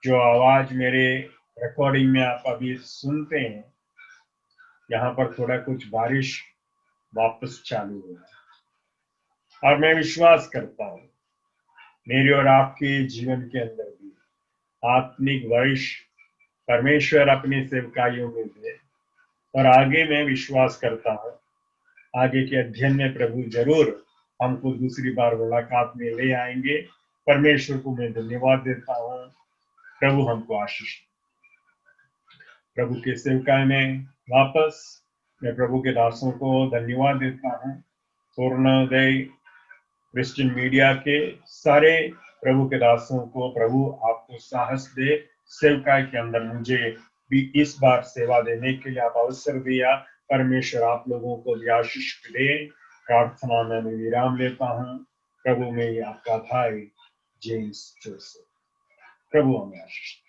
जो आवाज मेरे रिकॉर्डिंग में आप अभी सुनते हैं, यहाँ पर थोड़ा कुछ बारिश वापस चालू हुआ और मैं विश्वास करता हूँ मेरे और आपके जीवन के अंदर भी आत्मिक वर्ष परमेश्वर अपने सेवकाइयों में दे। और आगे मैं विश्वास करता हूँ आगे के अध्ययन में प्रभु जरूर हमको दूसरी बार मुलाकात में ले आएंगे। परमेश्वर को मैं धन्यवाद देता हूँ। प्रभु हमको आशीष। प्रभु के सेवकाई में वापस मैं प्रभु के दासों को धन्यवाद देता हूँ। पूर्णोदय क्रिश्चियन मीडिया के सारे प्रभु के दासों को प्रभु आपको साहस दे। सेवकाई के अंदर मुझे भी इस बार सेवा देने के लिए आप अवसर दिया। परमेश्वर आप लोगों को भी आशीष दे। प्रार्थना में मैं विराम लेता हूँ। प्रभु में आपका भाई जेम्स जोसेफ। प्रभु हमें आशीष